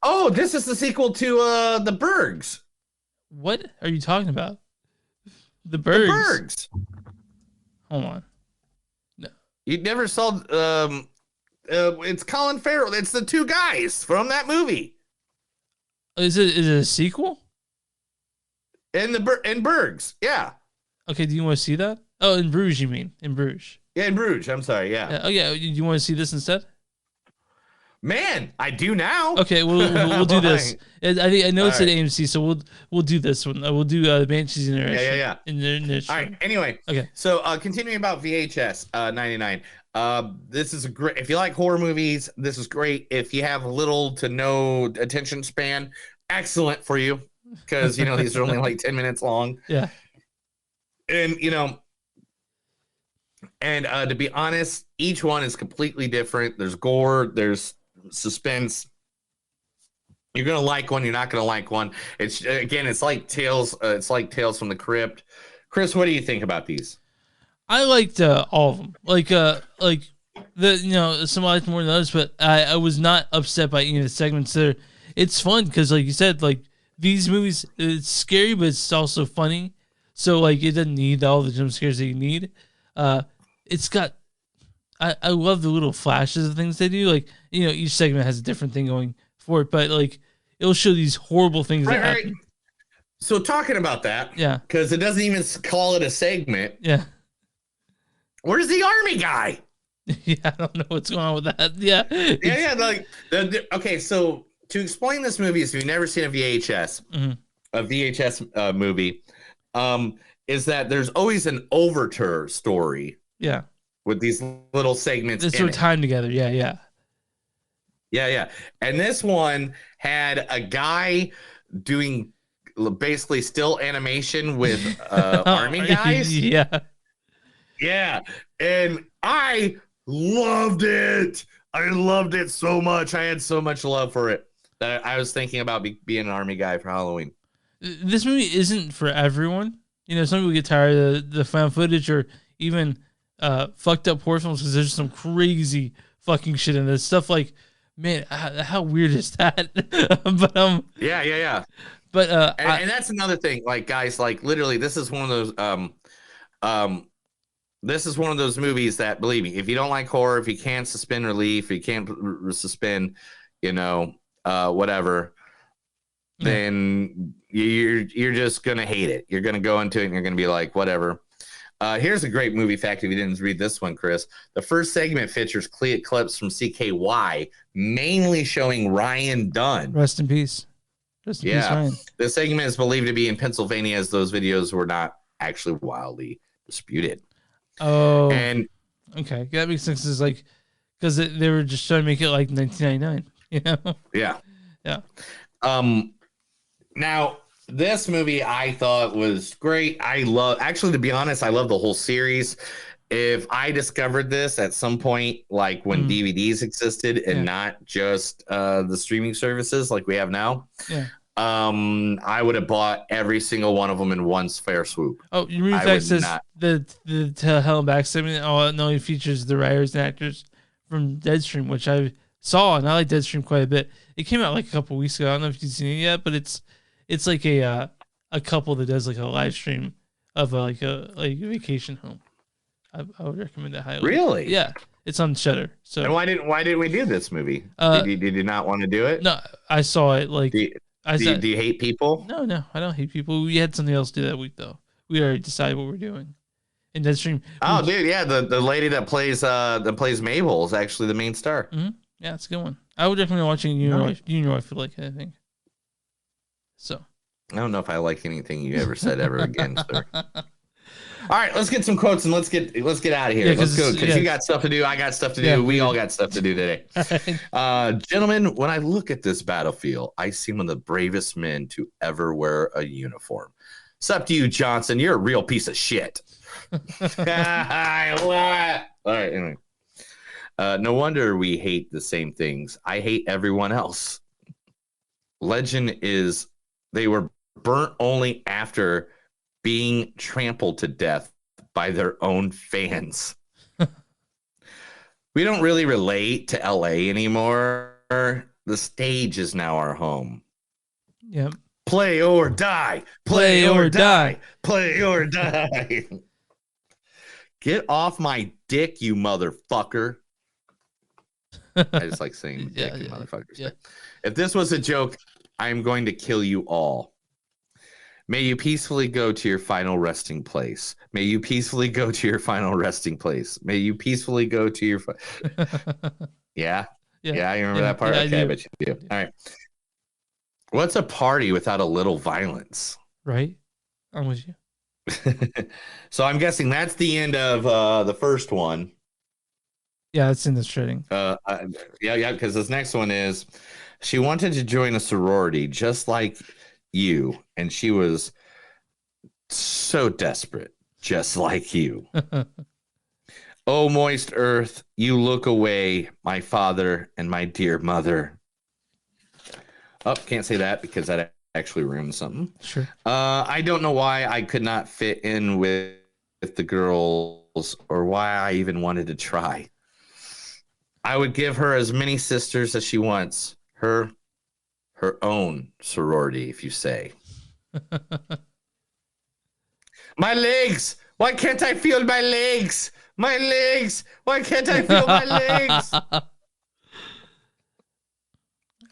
Oh, this is the sequel to The Bergs. What are you talking about? The Bergs. The Bergs. Hold on. No. You never saw it's Colin Farrell. It's the two guys from that movie. Is it a sequel? In Bergs, yeah. Okay, do you want to see that? Oh, in Bruges, you mean? In Bruges. Yeah, in Bruges. I'm sorry, yeah. Oh, yeah. Do you want to see this instead? Man, I do now. Okay, we'll do this. I know it's at right. AMC, so we'll do this one. We'll do the Banshees in Yeah. All right. Anyway, okay. So continuing about VHS 99. This is a great. If you like horror movies, this is great. If you have little to no attention span, excellent for you, because these are only like 10 minutes long. Yeah. And to be honest, each one is completely different. There's gore, there's suspense. You're gonna like one, you're not gonna like one. It's like Tales. It's like Tales from the Crypt. Chris, what do you think about these? I liked all of them. Like some I liked more than others, but I was not upset by any of the segments there. It's fun because, like you said, like these movies, it's scary, but it's also funny. So like it doesn't need all the jump scares that you need. It's got. I love the little flashes of things they do. Like each segment has a different thing going for it, but like it'll show these horrible things that happen. Right. So talking about that, yeah, because it doesn't even call it a segment. Yeah. Where's the army guy? Yeah, I don't know what's going on with that. Yeah. Like okay, so to explain this movie, if you've never seen a VHS, movie, is that there's always an overture story. Yeah. With these little segments. It's sort of time together. Yeah. And this one had a guy doing basically still animation with army guys. Yeah. And I loved it. I loved it so much. I had so much love for it that I was thinking about being an army guy for Halloween. This movie isn't for everyone. Some people get tired of the found footage or even fucked up horror films because there's some crazy fucking shit in this stuff. Like, man, how weird is that? But Yeah. But and that's another thing. Like, guys, like literally, this is one of those this is one of those movies that, believe me, if you don't like horror, if you can't suspend relief, if you can't suspend, whatever, then you're just gonna hate it. You're gonna go into it and you're gonna be like, whatever. Here's a great movie fact if you didn't read this one, Chris. The first segment features clips from CKY, mainly showing Ryan Dunn. Rest in peace. Rest in peace, Ryan. The segment is believed to be in Pennsylvania, as those videos were not actually wildly disputed. Oh, and okay, that makes sense. Is like because they were just trying to make it like 1999. Yeah. Now, this movie I thought was great. Actually, to be honest, I love the whole series. If I discovered this at some point, like when DVDs existed and not just the streaming services like we have now, I would have bought every single one of them in one fair swoop. Oh, you mean fact says the Hell and Back segment only features the writers and actors from Deadstream, which I saw, and I like Deadstream quite a bit. It came out like a couple weeks ago. I don't know if you've seen it yet, but it's like a couple that does like a live stream of a vacation home. I would recommend that highly. Really? Yeah, it's on Shudder. So and why didn't we do this movie? Did you not want to do it? No, I saw it. Like, do you hate people? No, I don't hate people. We had something else to do that week though. We already decided what we're doing. In Deadstream. Oh, dude, yeah, the lady that plays Mabel is actually the main star. Mm-hmm. Yeah, it's a good one. I would recommend watching You Know I Feel Like It, I think. So I don't know if I like anything you ever said ever again, sir. All right, let's get some quotes and let's get out of here. Let's go, because you got stuff to do. I got stuff to do. We all got stuff to do today. Gentlemen, when I look at this battlefield, I see one of the bravest men to ever wear a uniform. It's up to you, Johnson. You're a real piece of shit. I love it. All right, anyway. No wonder we hate the same things. I hate everyone else. Legend is they were burnt only after being trampled to death by their own fans. We don't really relate to LA anymore. The stage is now our home. Yep. Play or die. Play or die. Play or die. Get off my dick, you motherfucker. I just like saying dick and motherfuckers. Yeah. If this was a joke, I am going to kill you all. May you peacefully go to your final resting place. May you peacefully go to your final resting place. May you peacefully go to your... Yeah? Yeah, you remember that part? Yeah, okay, I I do. bet you do. All right. What's a party without a little violence? Right? I'm with you. So I'm guessing that's the end of the first one. Yeah, it's in the shredding. Yeah, because this next one is she wanted to join a sorority just like you, and she was so desperate, just like you. Oh, moist earth, you look away, my father and my dear mother. Oh, can't say that because that actually ruins something. Sure. I don't know why I could not fit in with the girls or why I even wanted to try. I would give her as many sisters as she wants. Her own sorority, if you say. My legs! Why can't I feel my legs? My legs! Why can't I feel my legs?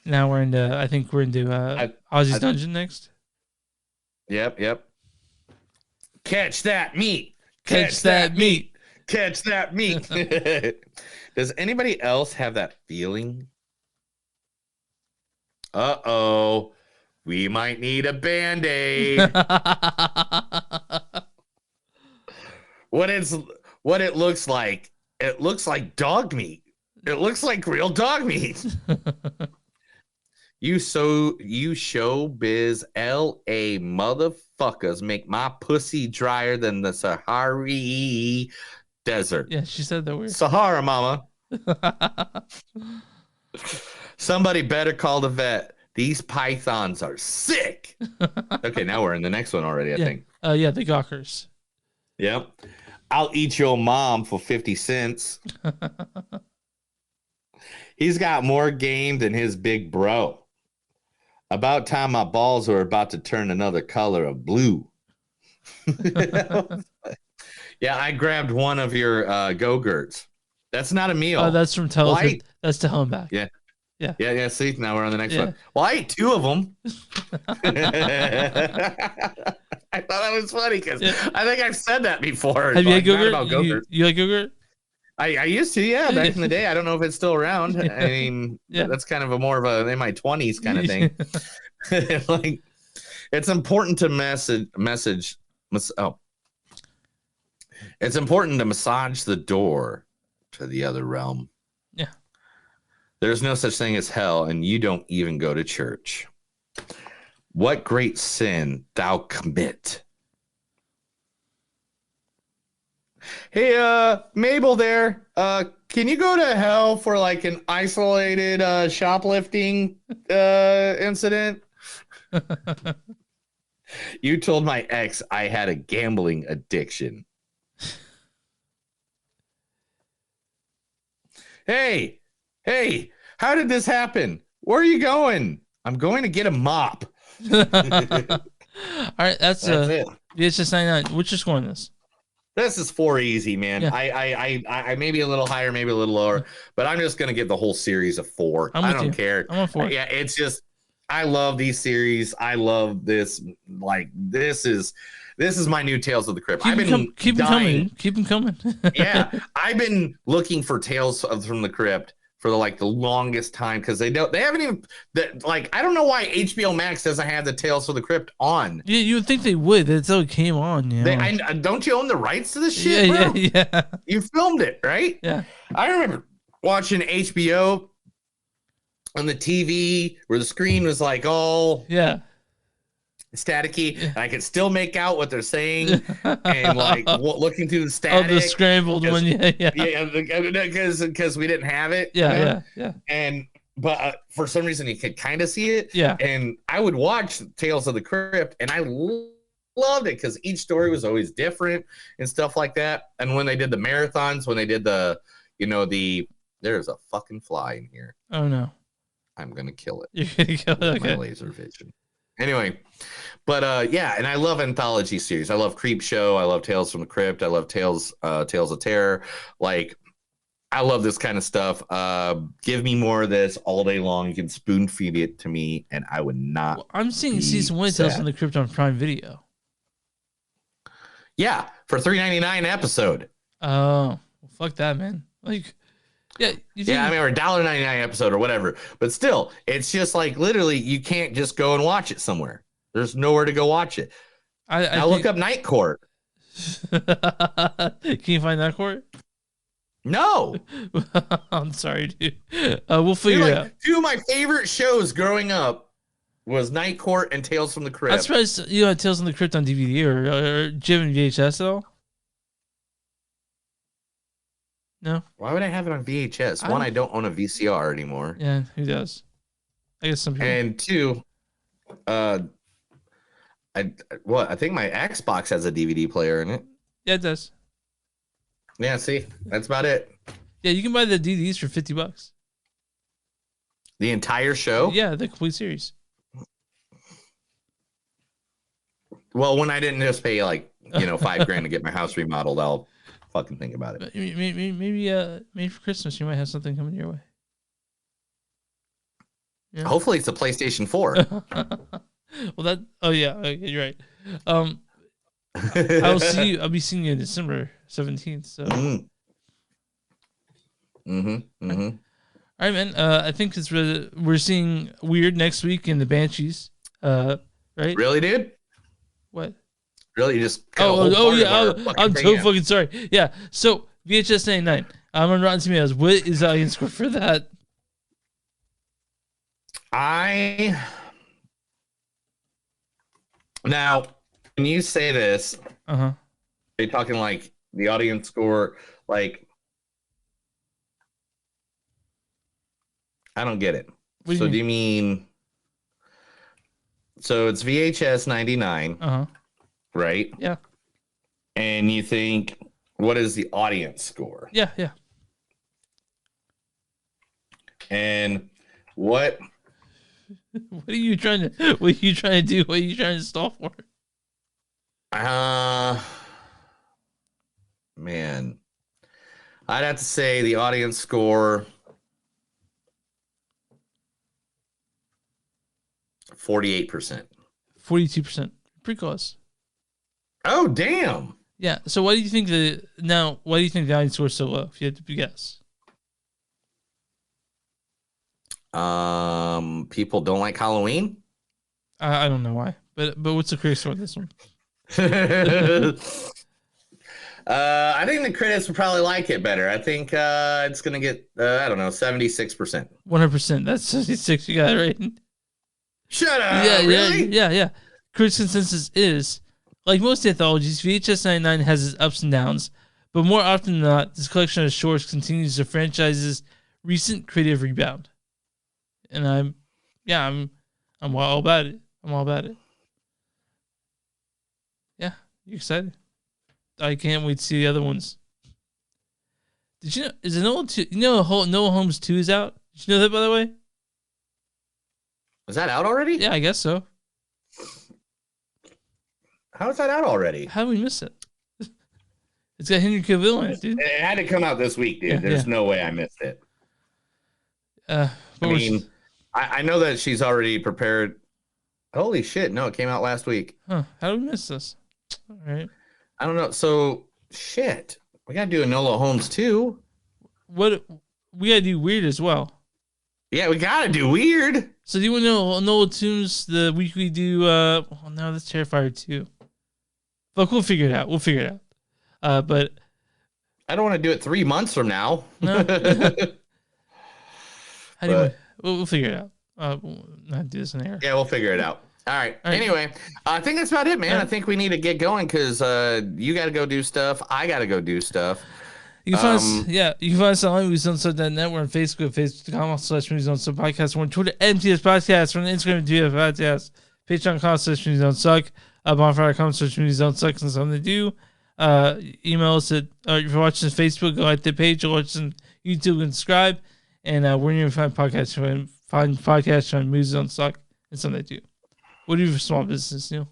Now we're into, I think we're into Ozzy's Dungeon next. Yep. Catch that meat. Catch that meat. Catch that meat. Does anybody else have that feeling? Uh-oh. We might need a Band-Aid. What it looks like. It looks like dog meat. It looks like real dog meat. You showbiz LA motherfuckers make my pussy drier than the Sahara desert. Yeah, she said that weird. Sahara, mama. Somebody better call the vet. These pythons are sick. Okay, now we're in the next one already, I think. Yeah, the Gawkers. Yep. I'll eat your mom for 50 cents. He's got more game than his big bro. About time my balls were about to turn another color of blue. Yeah, I grabbed one of your Go-Gurts. That's not a meal. Oh, that's from That's to Home Back. Yeah. Yeah. Yeah. See, now we're on the next one. Well, I ate two of them. I thought that was funny because I think I've said that before. Have you had Go-Gurt? You like Go-Gurt? I used to, yeah, back in the day. I don't know if it's still around. I mean, that's kind of a more of a in my 20s kind of thing. Like, it's important to it's important to massage the door to the other realm. Yeah. There's no such thing as hell, and you don't even go to church. What great sin thou commit? Hey, Mabel there. Can you go to hell for like an isolated shoplifting incident? You told my ex I had a gambling addiction. Hey, how did this happen? Where are you going? I'm going to get a mop. All right, that's it. It's just 99. What's your score on this? This is 4 easy, man. Yeah. I maybe a little higher, maybe a little lower, but I'm just gonna give the whole series a 4. I don't care. I'm on 4. Yeah, it's just I love these series. I love this. Like this is my new Tales of the Crypt. Keep them coming. Keep them coming. Yeah, I've been looking for Tales from the Crypt for the longest time because they haven't even I don't know why HBO Max doesn't have the Tales from the Crypt on. Yeah, you would think they would. That's how it came on. You know? Don't you own the rights to this shit? Yeah. You filmed it, right? Yeah. I remember watching HBO on the TV where the screen was like all staticky, and I could still make out what they're saying, and looking through the static. Oh, the scrambled one, yeah, because we didn't have it. Yeah. But for some reason, you could kind of see it. Yeah. And I would watch Tales of the Crypt, and I loved it because each story was always different and stuff like that. And when they did the marathons, when they did there's a fucking fly in here. Oh no. I'm gonna kill it. You're gonna kill it. With Okay. my laser vision. Anyway, but yeah, and I love anthology series. I love Creep Show. I love Tales from the Crypt. I love Tales of Terror. Like, I love this kind of stuff. Give me more of this all day long. You can spoon feed it to me, and I would not. Well, I'm seeing season 1 of Tales from the Crypt on Prime Video. Yeah, for $3.99 an episode. Oh, well, fuck that, man. Like, yeah, I mean, or $1.99 episode or whatever. But still, it's just like literally, you can't just go and watch it somewhere. There's nowhere to go watch it. Now look up Night Court. Can you find Night Court? No. I'm sorry, dude. We'll figure it out. Two of my favorite shows growing up was Night Court and Tales from the Crypt. I'm surprised you had Tales from the Crypt on DVD or Jim and VHS at all. No. Why would I have it on VHS? One, I don't own a VCR anymore. Yeah, who does? I guess some people. And two, I think my Xbox has a DVD player in it. Yeah, it does. Yeah, see, that's about it. Yeah, you can buy the DVDs for $50. The entire show? Yeah, the complete series. Well, when I didn't just pay like $5,000 to get my house remodeled, I'll fucking think about it. Maybe for Christmas you might have something coming your way. Yeah. Hopefully, it's a PlayStation 4. Well, you're right. I'll be seeing you December 17th. So. All right, man. I think we're seeing Weird next week in the Banshees. Right? Really, dude? What? Really? You just I'm so fucking sorry. Yeah. So VHS 99. I'm on Rotten Tomatoes. What is the audience score for that? Now, when you say this, are you talking like the audience score? Like, I don't get it. Do you mean? So it's VHS 99, right? Yeah. And you think, what is the audience score? Yeah. And what? What are you trying to do? What are you trying to stall for? Man, I'd have to say the audience score 48%. 42%. Pretty close. Oh, damn. Yeah. So why do you think the audience score is so low? If you had to guess. People don't like Halloween. I don't know why, but what's the critics on this one? I think the critics would probably like it better. I think it's gonna get 76%. 100%. That's 76. You got it right. Shut up. Yeah, really? Yeah. Critics' consensus is, like most anthologies, VHS 99 has its ups and downs, but more often than not, this collection of shorts continues the franchise's recent creative rebound. And I'm all about it. I'm all about it. Yeah, you excited? I can't wait to see the other ones. Did you know? Is it Noah 2? You know, Noah Holmes 2 is out. Did you know that, by the way? Is that out already? Yeah, I guess so. How is that out already? How did we miss it? It's got Henry Cavill in it, dude. It had to come out this week, dude. There's no way I missed it. I know that she's already prepared. Holy shit! No, it came out last week. Huh? How did we miss this? All right. I don't know. So shit, we gotta do a Nola Holmes too. What we gotta do Weird as well. Yeah, we gotta do Weird. So do you want to know Nola Tunes the week we do? No, that's Terrifier 2. Fuck, we'll figure it out. But I don't want to do it 3 months from now. No. We'll figure it out. We'll not do this in air. Yeah, we'll figure it out. All right. Anyway, I think that's about it, man. I think we need to get going because you got to go do stuff. I got to go do stuff. You can find us, you can find us on moviesonsub.net. We're on Facebook, facebook.com/moviesonsub podcast. We're on Twitter, MTS Podcast. We're on Instagram, MTS Podcast. Patreon.com/moviesonsub. Bonfire.com/moviesonsub. And something to do. Email us at, if you're watching Facebook, go like the page. Or watch on YouTube and subscribe. And we're going to find podcasts on Movies Don't Suck and something to do. What do you have for small business, Neil?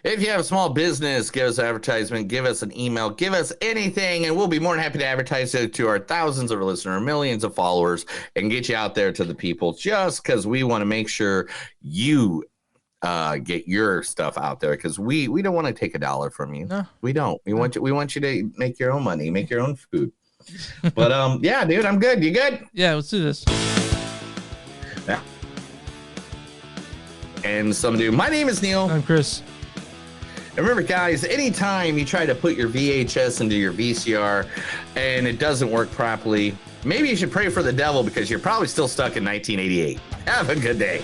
If you have a small business, give us an advertisement, give us an email, give us anything, and we'll be more than happy to advertise it to our thousands of listeners, millions of followers, and get you out there to the people, just because we want to make sure you get your stuff out there, because we don't want to take $1 from you. No. We don't. We want you to make your own money, make your own food. But yeah, dude, I'm good. You good? Yeah, let's do this. Yeah. And some dude. My name is Neil. I'm Chris. And remember, guys, anytime you try to put your VHS into your VCR and it doesn't work properly, maybe you should pray for the devil, because you're probably still stuck in 1988. Have a good day.